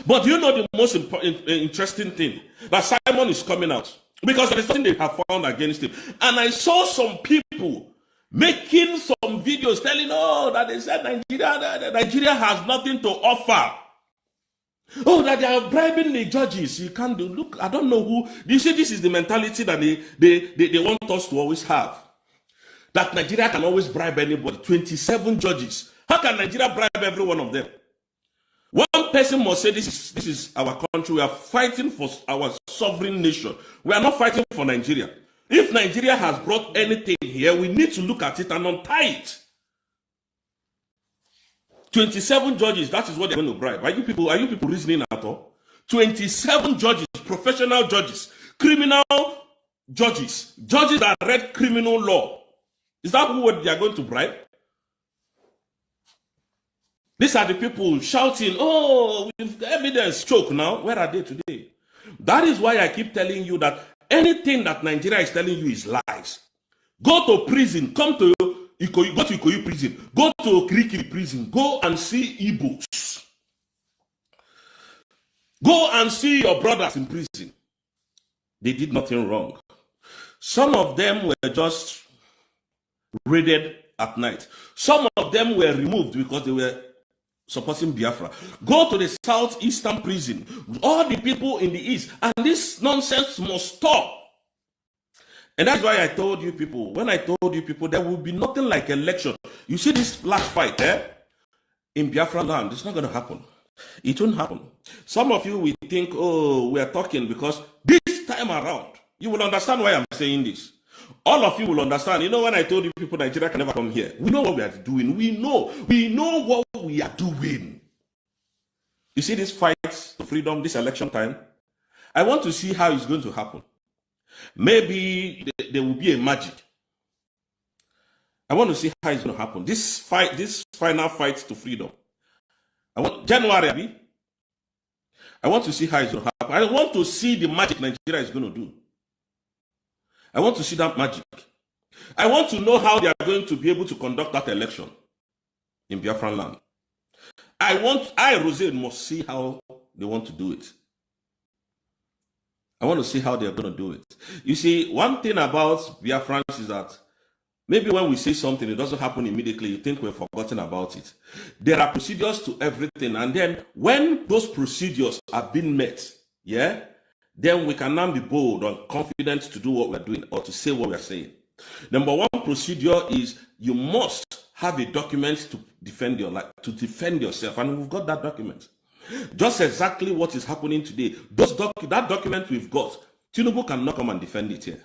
But you know the most interesting thing? That Simon is coming out. Because there is something they have found against him. And I saw some people making some videos telling, that they said Nigeria has nothing to offer. Oh, that they are bribing the judges. You can't do. Look, I don't know who. You see, this is the mentality that they want us to always have. That Nigeria can always bribe anybody. 27 judges. How can Nigeria bribe every one of them? One person must say, this is our country. We are fighting for our sovereign nation. We are not fighting for Nigeria. If Nigeria has brought anything here, we need to look at it and untie it. 27 judges, that is what they're going to bribe. Are you people reasoning at all? 27 judges, professional judges, criminal judges that read criminal law. Is that what they are going to bribe? These are the people shouting, with evidence, choke now. Where are they today? That is why I keep telling you that anything that Nigeria is telling you is lies. Go to prison, come to Ikoyi, go to Ikoyi prison, go to Kirikiri prison, go and see Igbos. Go and see your brothers in prison. They did nothing wrong. Some of them were just raided at night. Some of them were removed because they were supporting Biafra. Go to the southeastern prison. All the people in the east. And this nonsense must stop. And that's why I told you people, when I told you people, there will be nothing like election. You see this last fight in Biafra land, it's not going to happen. It won't happen. Some of you will think, we are talking because this time around, you will understand why I'm saying this. All of you will understand. You know, when I told you people Nigeria can never come here, we know what we are doing. We know what we are doing. You see this fight to freedom, this election time? I want to see how it's going to happen. Maybe there will be a magic. I want to see how it's going to happen. This fight, this final fight to freedom. January, I want to see how it's going to happen. I want to see the magic Nigeria is going to do. I want to see that magic. I want to know how they are going to be able to conduct that election in Biafran land. Rosé, must see how they want to do it. I want to see how they're going to do it. You see, one thing about Biafrans is that maybe when we say something, it doesn't happen immediately. You think we've forgotten about it. There are procedures to everything. And then when those procedures are being met, then we can now be bold and confident to do what we're doing or to say what we're saying. Number one procedure is you must have a document to defend your life, to defend yourself. And we've got that document. Just exactly what is happening today. That document we've got, Tinubu cannot come and defend it here.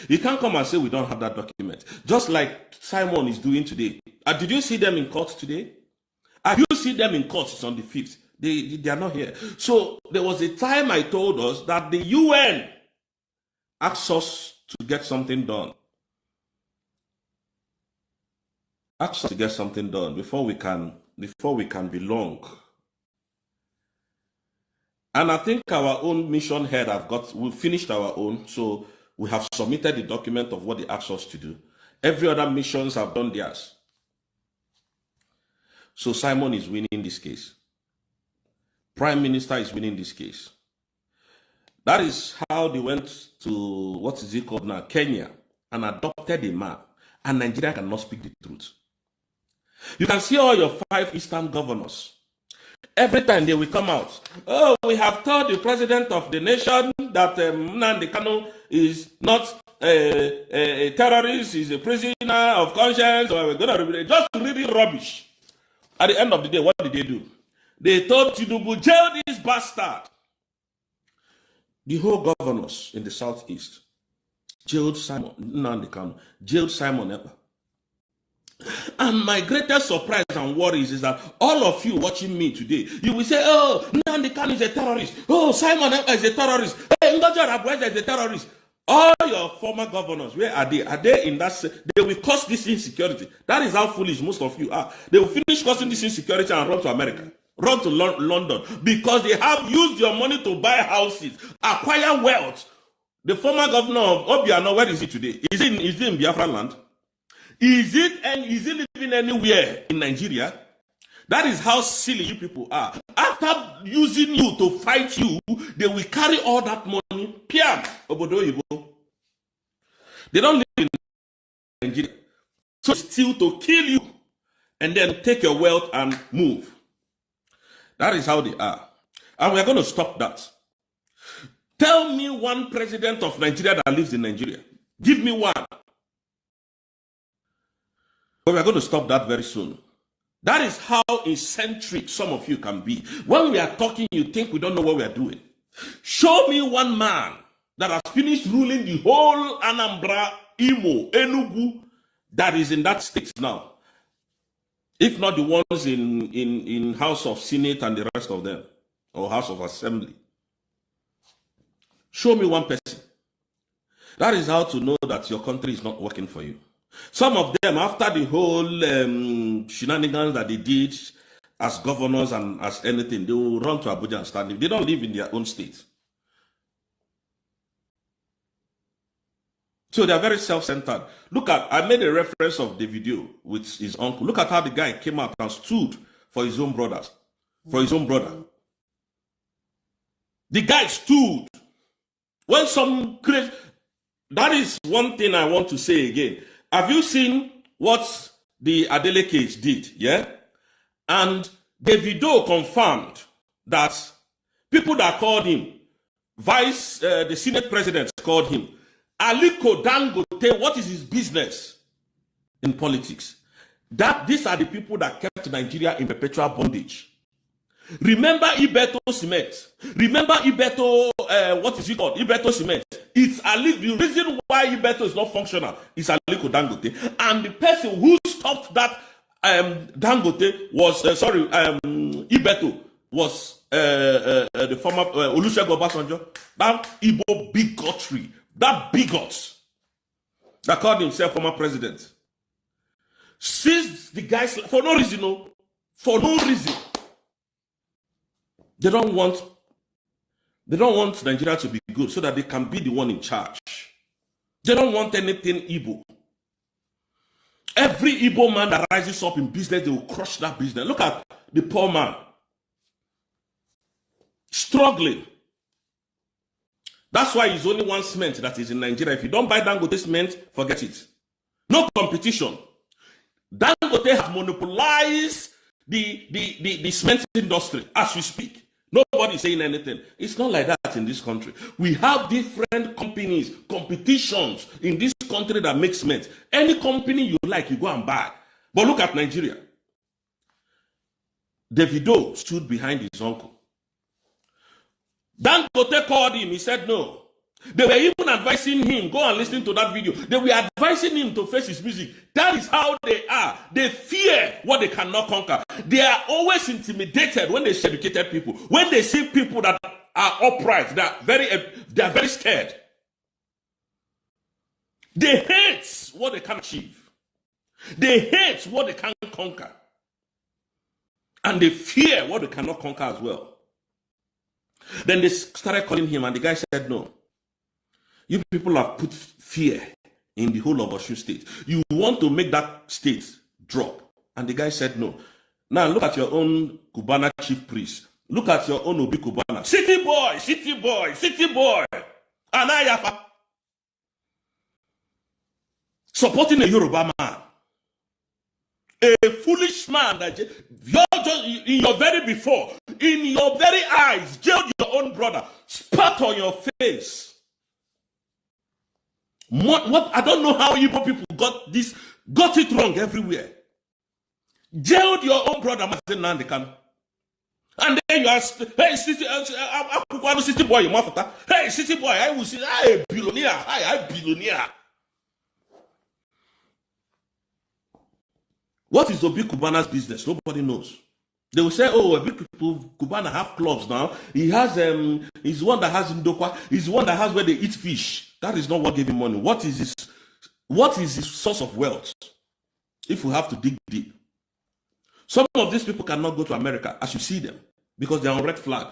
He can't come and say we don't have that document. Just like Simon is doing today. Did you see them in court today? Have you seen them in court? It's on the 5th. They are not here. So there was a time I told us that the UN asked us to get something done. Asked us to get something done before we can belong. And I think our own mission head we've finished our own, so we have submitted the document of what they asked us to do. Every other missions have done theirs. So Simon is winning this case. Prime Minister is winning this case. That is how they went to, what is it called now, Kenya, and adopted a man. And Nigeria cannot speak the truth. You can see all your 5 Eastern governors. Every time they will come out, we have told the president of the nation that Nnamdi Kanu is not a terrorist, he's a prisoner of conscience, or we're going to just really rubbish. At the end of the day, what did they do? They told Tinubu, jail this bastard. The whole governors in the southeast jailed Simon Nnamdi Kanu, jailed Simon Ekpa. And my greatest surprise and worries is that all of you watching me today, you will say, Nnamdi Kanu is a terrorist. Simon Ekpa is a terrorist. Ngozi Oravue is a terrorist. All your former governors, where are they? Are they in that? They will cause this insecurity. That is how foolish most of you are. They will finish causing this insecurity and run to America, run to London, because they have used your money to buy houses, acquire wealth. The former governor of Obiano, where is he today? Is he in Biafra land? Is he living anywhere in Nigeria? That is how silly you people are. After using you to fight you, they will carry all that money. Piam, Obodo Ibo. They don't live in Nigeria. So still to kill you and then take your wealth and move. That is how they are. And we are going to stop that. Tell me one president of Nigeria that lives in Nigeria. Give me one. But we are going to stop that very soon. That is how eccentric some of you can be. When we are talking, you think we don't know what we are doing. Show me one man that has finished ruling the whole Anambra, Imo, Enugu that is in that state now. If not the ones in House of Senate and the rest of them, or House of Assembly. Show me one person. That is how to know that your country is not working for you. Some of them, after the whole shenanigans that they did as governors and as anything, they will run to Abuja and stand. They don't live in their own state. So they are very self-centered. Look at, I made a reference of the video with his uncle. Look at how the guy came out and stood for his own brothers, for his own brother. The guy stood. When some crazy, that is one thing I want to say again. Have you seen what the Adele case did? Yeah? And Davido confirmed that people that called him, the Senate president called him, Aliko Dangote, what is his business in politics? These are the people that kept Nigeria in perpetual bondage. Remember Ibeto Cement. Remember Ibeto, what is it called? Ibeto Cement. It's the reason why Ibeto is not functional is Aliko Dangote. And the person who stopped that Dangote was, Ibeto was the former Olusegun Obasanjo. That Igbo bigotry, that bigot that called himself former president. Since the guys, for no reason, they don't want Nigeria to be good so that they can be the one in charge. They don't want anything Igbo. Every Igbo man that rises up in business, they will crush that business. Look at the poor man. Struggling. That's why it's only one cement that is in Nigeria. If you don't buy Dangote cement, forget it. No competition. Dangote has monopolized the cement industry as we speak. Nobody is saying anything. It's not like that in this country. We have different companies, competitions in this country that make cement. Any company you like, you go and buy. But look at Nigeria. Davido stood behind his uncle. Dangote called him. He said no. They were even advising him. Go and listen to that video. They were advising him to face his music. That is how they are. They fear what they cannot conquer. They are always intimidated when they see educated people. When they see people that are upright, they are very scared. They hate what they can achieve. They hate what they can't conquer. And they fear what they cannot conquer as well. Then they started calling him, and the guy said no. You people have put fear in the whole of Osun state. You want to make that state drop. And the guy said no. Now look at your own Cubana chief priest. Look at your own Obi Cubana. City boy, city boy, city boy. Anayafa. Supporting a Yoruba man. A foolish man that you're just in your very eyes, jailed your own brother, spat on your face. What I don't know how Igbo people got it wrong everywhere. Jailed your own brother, and then you ask, hey, city boy, hey, city boy, I will say, hey, billionaire, hey, billionaire. What is Obi Cubana's business? Nobody knows. They will say, oh, Obi Cubana have clubs now. He has, he's the one that has Ndokwa. He's the one that has where they eat fish. That is not what gave him money. What is his source of wealth? If we have to dig deep. Some of these people cannot go to America as you see them because they're on red flag.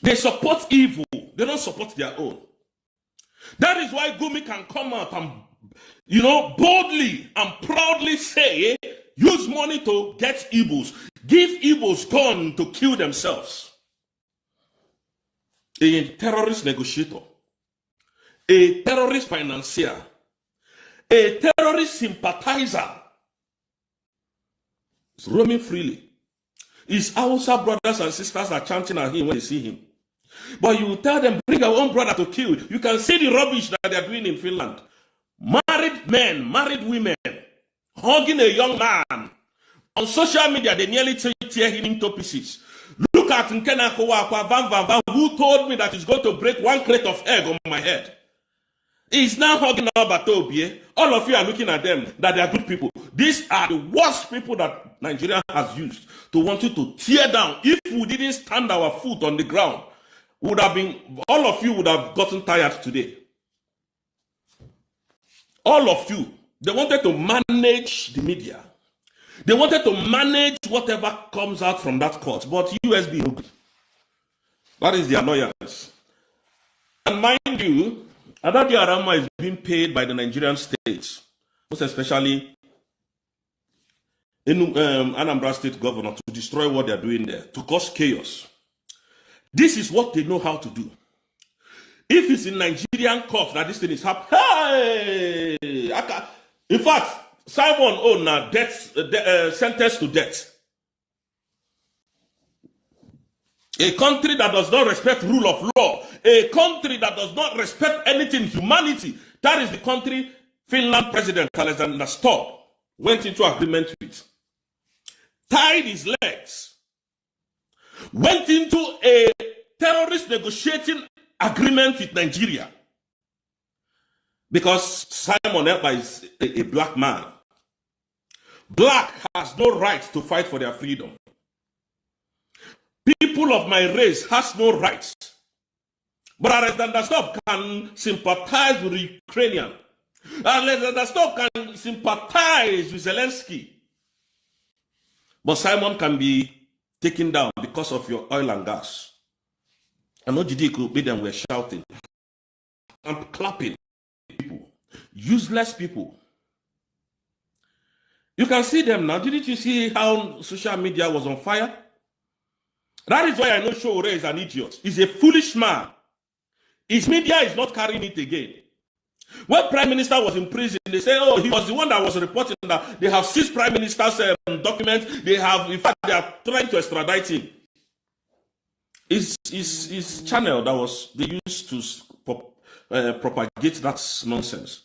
They support evil. They don't support their own. That is why Gumi can come out and, boldly and proudly say, use money to get Igbos. Give Igbos gun to kill themselves. A terrorist negotiator. A terrorist financier. A terrorist sympathizer. He's roaming freely. His Hausa brothers and sisters are chanting at him when they see him. But you tell them, bring our own brother to kill. You can see the rubbish that they are doing in Finland. Married men, married women, hugging a young man. On social media, they nearly tear him into pieces. Look at Nkena Kowakwa Van Van Van, who told me that he's going to break one crate of egg on my head. He's now hugging Albatobie. All of you are looking at them, that they are good people. These are the worst people that Nigeria has used to want you to tear down. If we didn't stand our foot on the ground, all of you would have gotten tired today. All of you. They wanted to manage the media. They wanted to manage whatever comes out from that court. But USB, no good. That is the annoyance. And mind you, Adadioramma is being paid by the Nigerian state, most especially in Anambra State governor, to destroy what they're doing there, to cause chaos. This is what they know how to do. If it's in Nigerian court that this thing is happening, hey! In fact, Simon own now sentenced to death. A country that does not respect rule of law, a country that does not respect anything humanity, that is the country Finland President Alexander Stubb went into agreement with. Tied his legs. Went into a terrorist negotiating agreement with Nigeria. Because Simon Ekpa is a black man. Black has no right to fight for their freedom. People of my race has no rights. But Alexander Stubb can sympathize with the Ukrainian. Alexander Stubb can sympathize with Zelensky. But Simon can be taken down because of your oil and gas. And Ojidiko made them were shouting and clapping. People, useless people. You can see them now. Didn't you see how social media was on fire? That is why I know Showore is an idiot. He's a foolish man. His media is not carrying it again. When Prime Minister was in prison, they say, oh, he was the one that was reporting that they have seized Prime Minister's documents. They have, in fact, they are trying to extradite him. His channel that was they used to propagate that nonsense.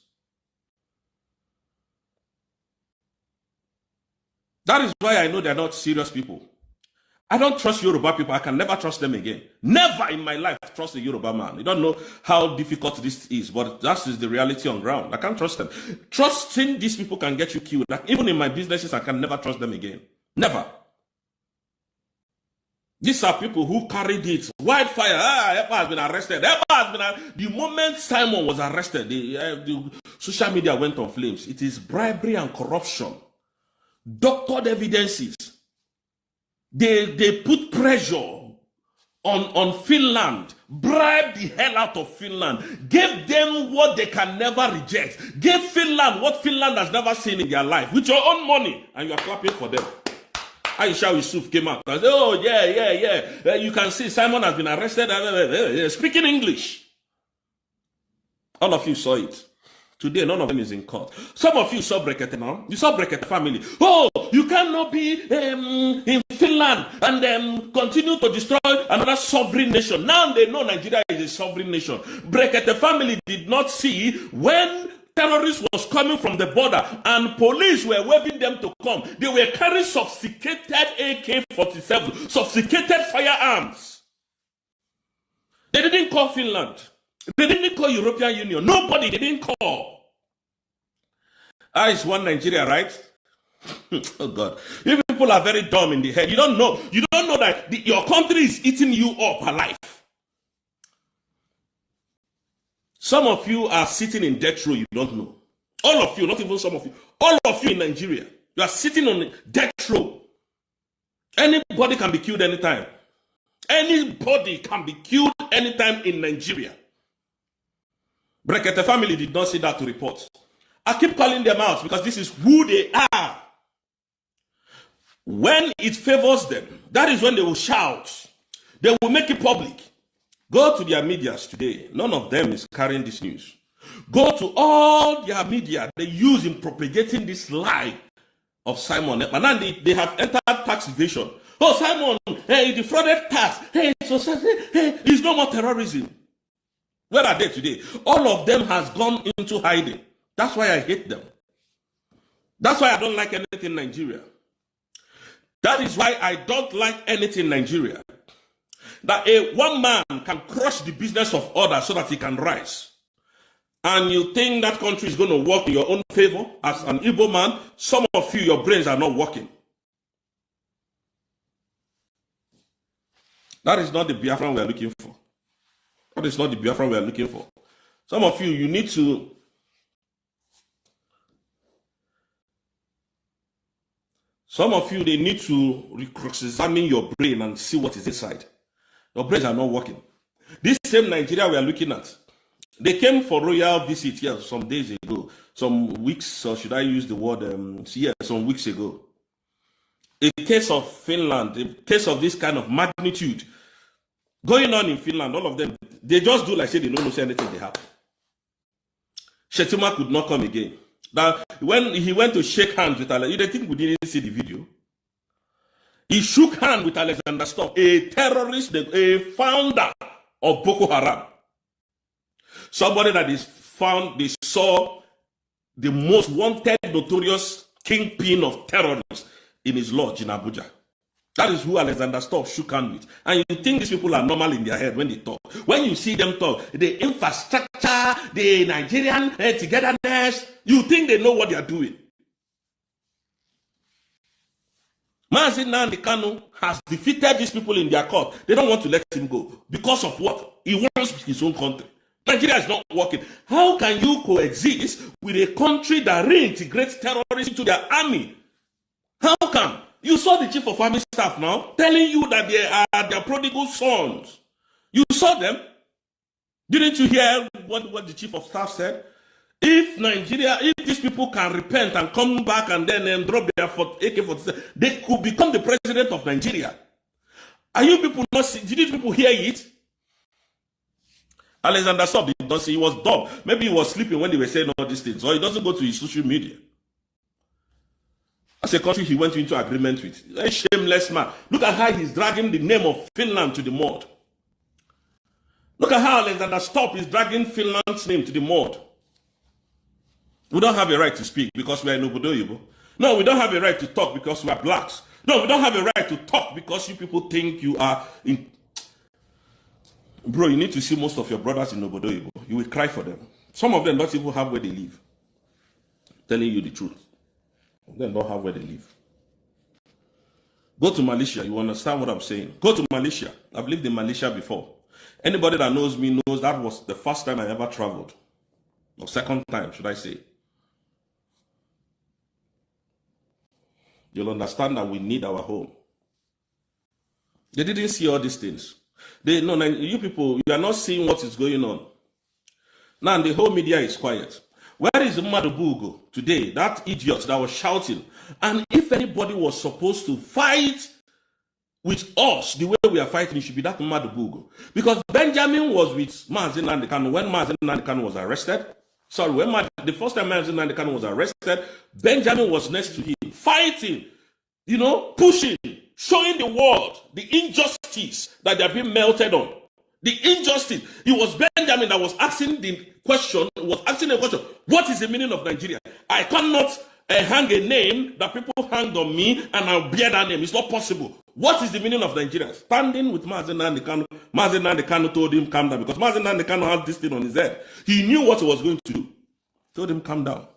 That is why I know they're not serious people. I don't trust Yoruba people. I can never trust them again. Never in my life trust a Yoruba man. You don't know how difficult this is, but that is the reality on ground. I can't trust them. Trusting these people can get you killed. Like, even in my businesses, I can never trust them again. Never. These are people who carried it. Wildfire. Ekpa has been arrested. The moment Simon was arrested, the social media went on flames. It is bribery and corruption. Doctored evidences. They put pressure on Finland, bribed the hell out of Finland, gave them what they can never reject, gave Finland what Finland has never seen in their life, with your own money, and you are clapping for them. Aisha Yusuf came out and said, oh, yeah. You can see Simon has been arrested, speaking English. All of you saw it. Today, none of them is in court. Some of you saw Brekete now. You saw Brekete family. Oh, you cannot be in Finland and continue to destroy another sovereign nation. Now they know Nigeria is a sovereign nation. Brekete family did not see when terrorists was coming from the border and police were waving them to come. They were carrying sophisticated AK-47, sophisticated firearms. They didn't call Finland. They didn't call European Union. Nobody, they didn't call. It's one Nigeria, right? Oh God. You people are very dumb in the head. You don't know that your country is eating you up alive. Some of you are sitting in death row, you don't know. All of you, not even some of you. All of you in Nigeria, you are sitting on death row. Anybody can be killed anytime. Anybody can be killed anytime in Nigeria. Brekete family did not see that to report. I keep calling them out because this is who they are. When it favors them, that is when they will shout. They will make it public. Go to their medias today. None of them is carrying this news. Go to all their media they use in propagating this lie of Simon. And now they have entered tax evasion. Oh, Simon, hey, he defrauded tax. Hey, it's no more terrorism. Where are they today? All of them has gone into hiding. That's why I hate them. That's why I don't like anything in Nigeria. That is why I don't like anything in Nigeria. That one man can crush the business of others so that he can rise. And you think that country is going to work in your own favor as an Igbo man? Some of you, your brains are not working. That is not the Biafran we are looking for. That is not the Biafran we are looking for. Some of you, you need to they need to cross-examine your brain and see what is inside. Your brains are not working. This same Nigeria we are looking at, they came for royal visit here some days ago, some weeks, or should I use the word, some weeks ago. A case of Finland, a case of this kind of magnitude going on in Finland, all of them, they just do like say they don't know anything they have. Shetima could not come again. Now, when he went to shake hands with Alexander, you think we didn't see the video? He shook hands with Alexander Stubb, a terrorist, a founder of Boko Haram. Somebody that is found, they saw the most wanted, notorious kingpin of terrorists in his lodge in Abuja. That is who Alexander Stubb shook hands with. And you think these people are normal in their head when they talk. When you see them talk, the infrastructure, the Nigerian togetherness, you think they know what they are doing. Mazi Nnamdi Kanu has defeated these people in their court. They don't want to let him go. Because of what? He wants his own country. Nigeria is not working. How can you coexist with a country that reintegrates terrorists into their army? How come? You saw the chief of army staff now telling you that they are their prodigal sons. You saw them. Didn't you hear what the chief of staff said? If Nigeria, if these people can repent and come back and then drop their AK-47, they could become the president of Nigeria. Are you people not see? Did you people hear it? Alexander Stubb did not see. He was dumb. Maybe he was sleeping when they were saying all these things. Or he doesn't go to his social media. As a country he went into agreement with. A shameless man. Look at how he's dragging the name of Finland to the mud. Look at how Alexander Stubb is dragging Finland's name to the mud. We don't have a right to speak because we are in Obodoyibo. No, we don't have a right to talk because we are blacks. No, we don't have a right to talk because you people think you are in... Bro, you need to see most of your brothers in Obodoyibo. You will cry for them. Some of them don't even have where they live. I'm telling you the truth. They don't have where they live. Go to Malaysia. You understand what I'm saying? Go to Malaysia. I've lived in Malaysia before. Anybody that knows me knows that was the first time I ever traveled. Or second time, should I say. You'll understand that we need our home. They didn't see all these things. You people, you are not seeing what is going on. Now the whole media is quiet. Where is Madubugo today? That idiot that was shouting. And if anybody was supposed to fight with us the way we are fighting, it should be that Madubugo. Because Benjamin was with Mazi Nnamdi Kanu when Mazi Nnamdi Kanu was arrested. Sorry, the first time Mazi Nnamdi Kanu was arrested, Benjamin was next to him, fighting, pushing, showing the world the injustice that they are being melted on. The injustice. It was Benjamin that was asking the question, what is the meaning of Nigeria? I cannot hang a name that people hanged on me and I'll bear that name. It's not possible. What is the meaning of Nigeria? Standing with Mazi Nnamdi Kanu. Mazi Nnamdi Kanu told him, calm down, because Mazi Nnamdi Kanu had this thing on his head. He knew what he was going to do. Told him, calm down.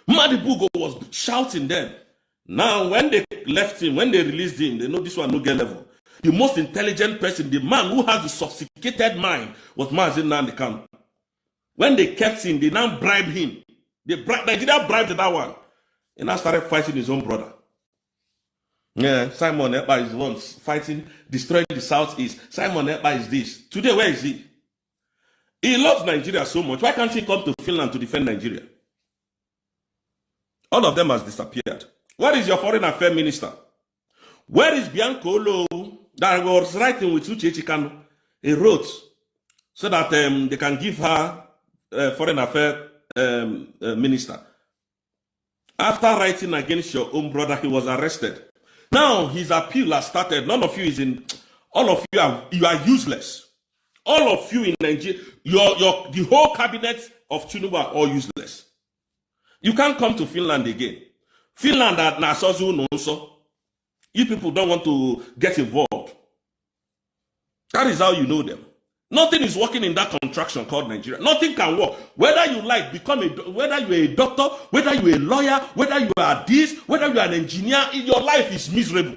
Madubugo was shouting then. Now, when they left him, when they released him, they know this one no get level. The most intelligent person, the man who has the sophisticated mind, was Mazi Nnamdi Kanu. When they kept him, they now bribed him. Nigeria bribed that one. And now started fighting his own brother. Yeah, Simon Ekpa is the one fighting, destroying the Southeast. Simon Ekpa is this. Today, where is he? He loves Nigeria so much. Why can't he come to Finland to defend Nigeria? All of them has disappeared. Where is your foreign affairs minister? Where is Bianco Olo that was writing with Uche Chikano? He wrote so that they can give her foreign affairs minister. After writing against your own brother, he was arrested. Now his appeal has started. None of you is in. All of you are useless. All of you in Nigeria, the whole cabinet of Tinubu are all useless. You can't come to Finland again. Finland at Nasozu Nonso. You people don't want to get involved. That is how you know them. Nothing is working in that contraction called Nigeria. Nothing can work. Whether you like whether you're a doctor, whether you're a lawyer, whether you are this, whether you're an engineer, your life is miserable.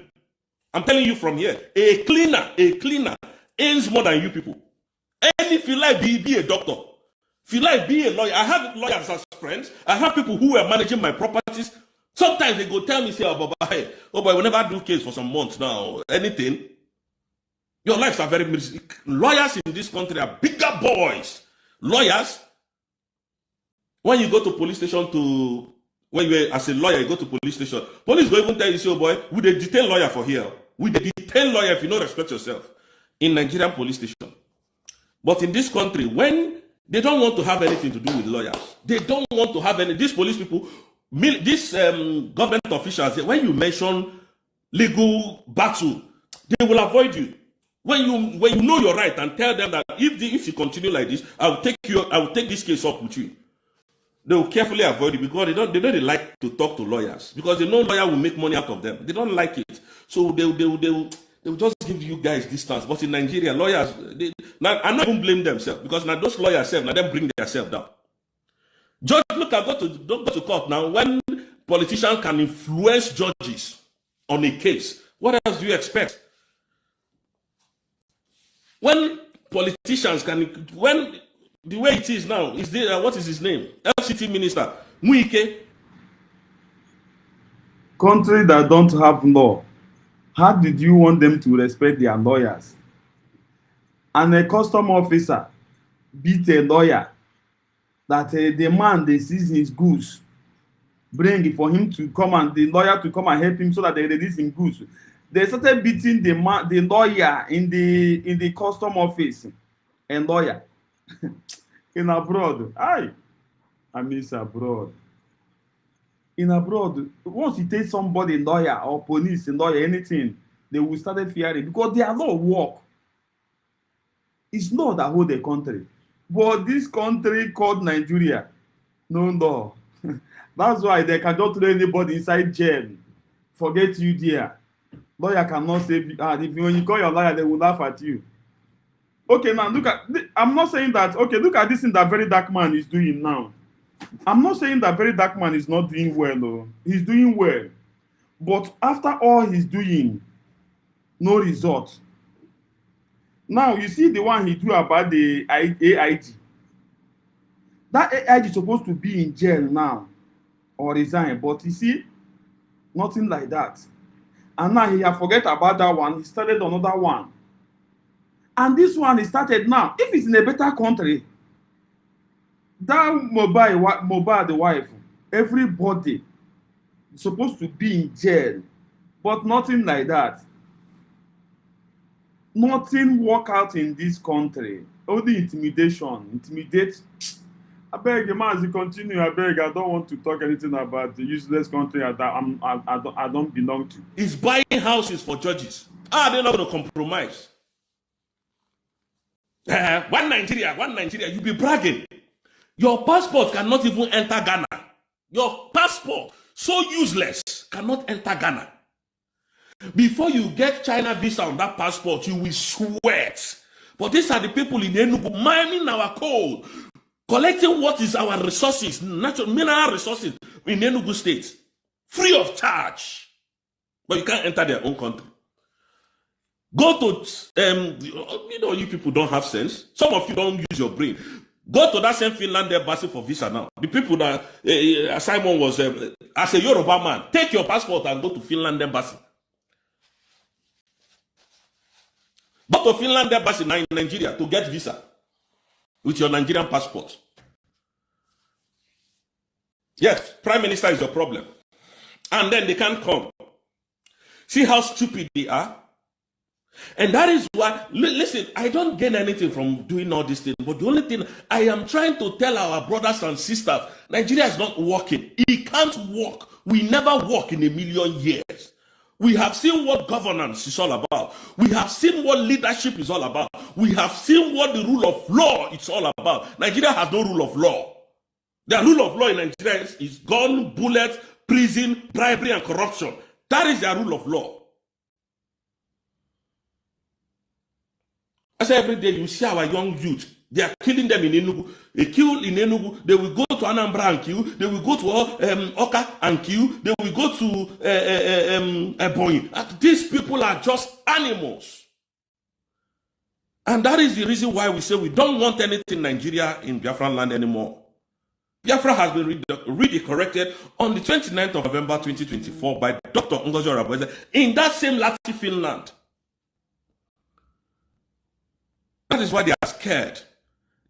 I'm telling you from here. A cleaner earns more than you people. And if you like, be a doctor. If you like, be a lawyer. I have lawyers as friends. I have people who are managing my properties. Sometimes they go tell me, say, oh boy, we never do case for some months now. Anything. Your lives are very miserable. Lawyers in this country are bigger boys. Lawyers, when you go to police station when you as a lawyer, you go to police station, police will even tell you, say, oh boy, we the detail lawyer for here. We the detail lawyer if you don't respect yourself. In Nigerian police station. But in this country, when they don't want to have anything to do with lawyers, they don't want to have these police people, these government officials, when you mention legal battle, they will avoid you. When you know you're right and tell them that if you continue like this, I will take this case up with you. They will carefully avoid it because they don't like to talk to lawyers because they know lawyer will make money out of them. They don't like it, so they will just give you guys distance. But in Nigeria, lawyers, I'm not even blame themselves because now those lawyers now them bring themselves down. Judge, look, don't go to court now. When politicians can influence judges on a case, what else do you expect? When politicians when the way it is now, is there, what is his name? FCT Minister, Muike. Country that don't have law, how did you want them to respect their lawyers? And a custom officer beat a lawyer that the man they seize his goods, bring it for him to come and the lawyer to come and help him so that they release his goods. They started beating the lawyer in the custom office and lawyer in abroad. I miss abroad. In abroad, once you take somebody lawyer or police lawyer, anything, they will start fearing because their law work. It's law that hold the country. But this country called Nigeria, no law. That's why they cannot throw anybody inside jail. Forget you there. Lawyer cannot save you. When you call your lawyer, they will laugh at you. Okay, now look at. I'm not saying that. Okay, look at this thing that very dark man is doing now. I'm not saying that very dark man is not doing well. Though. He's doing well, but after all he's doing, no result. Now you see the one he do about the AIG. That AIG is supposed to be in jail now or resign, but you see, nothing like that. And now he has forget about that one. He started another one. And this one he started now. If it's in a better country, that mobile the wife, everybody is supposed to be in jail. But nothing like that. Nothing work out in this country. Only intimidation. Intimidate. I beg, as you continue, I beg, I don't want to talk anything about the useless country that I don't belong to. He's buying houses for judges. They're not going to compromise. One Nigeria, you be bragging. Your passport cannot even enter Ghana. Your passport, so useless, cannot enter Ghana. Before you get China visa on that passport, you will sweat. But these are the people in Enugu mining our coal, collecting what is our resources, natural mineral resources in Enugu State, free of charge. But you can't enter their own country. Go to, you people don't have sense. Some of you don't use your brain. Go to that same Finland embassy for visa now. The people that Simon was, as a Yoruba man, take your passport and go to Finland embassy. Go to Finland embassy in Nigeria to get visa with your Nigerian passport. Yes, Prime Minister is your problem. And then they can't come. See how stupid they are? And that is why, listen, I don't gain anything from doing all these things, but the only thing I am trying to tell our brothers and sisters, Nigeria is not working. It can't work. We never work in a million years. We have seen what governance is all about. We have seen what leadership is all about. We have seen what the rule of law is all about. Nigeria has no rule of law. The rule of law in Nigeria is gun, bullet, prison, bribery, and corruption. That is their rule of law. I say every day you see our young youth, they are killing them in Enugu. They kill in Enugu, they will go to Anambra and kill, they will go to Oka and kill, they will go to Ebonyi. These people are just animals. And that is the reason why we say we don't want anything in Nigeria in Biafran land anymore. Biafra has been corrected on the 29th of November 2024 by Dr. Adadioramma in that same Lati, Finland. That is why they are scared.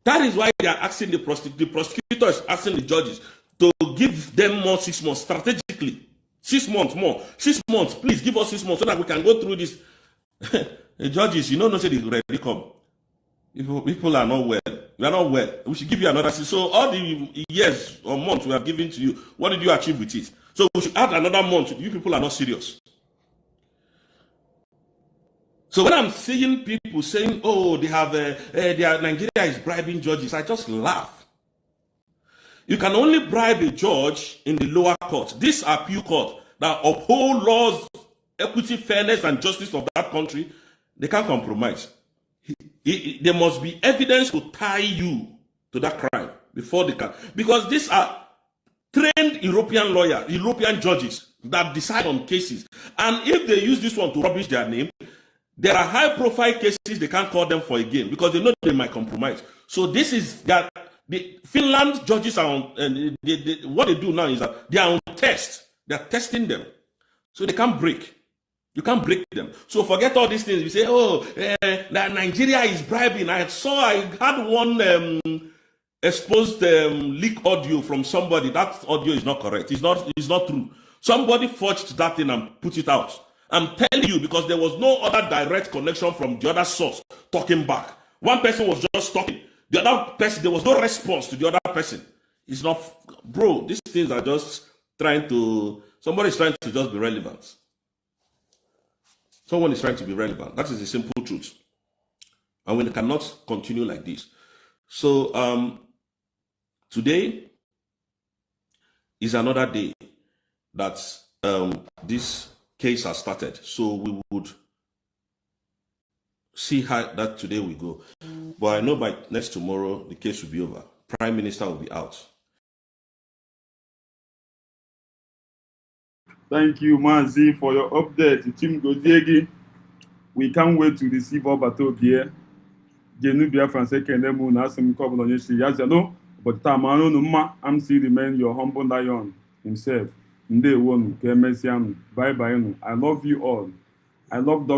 That is why they are asking the prosecutor is asking the judges to give them more 6 months strategically. 6 months more. 6 months, please give us 6 months so that we can go through this. The judges, you know, no say they already come. People are not well. We are not well. We should give you another. So all the years or months we have given to you, what did you achieve with it? So we should add another month. You people are not serious. So when I'm seeing people saying, "Oh, they have Nigeria is bribing judges," I just laugh. You can only bribe a judge in the lower court. This appeal court that uphold laws, equity, fairness, and justice of that country, they can't compromise. There must be evidence to tie you to that crime before they can. Because these are trained European lawyers, European judges that decide on cases. And if they use this one to rubbish their name, there are high-profile cases they can't call them for again because they know they might compromise. So this is that the Finland judges are on, what they do now is that they are on test. They are testing them. So they can't break. You can't break them. So forget all these things. We say, oh, that Nigeria is bribing. I had one exposed leak audio from somebody. That audio is not correct. It's not true. Somebody forged that thing and put it out. I'm telling you because there was no other direct connection from the other source talking back. One person was just talking. The other person, there was no response to the other person. It's not, bro, these things are just somebody's trying to just be relevant. Someone is trying to be relevant. That is the simple truth. And we cannot continue like this. So today is another day that this case has started. So we would see how that today will go. But I know by next tomorrow, the case will be over. Prime Minister will be out. Thank you, Mazi, for your update. Team Godiegi, we can't wait to receive Obato here. Genubia Franseke Nemu Nasim Kobonyeshi Yazano, but Tamano Numa, I'm still remain your humble lion himself. Nde wonu, Kemesianu, bye bye. I love you all. I love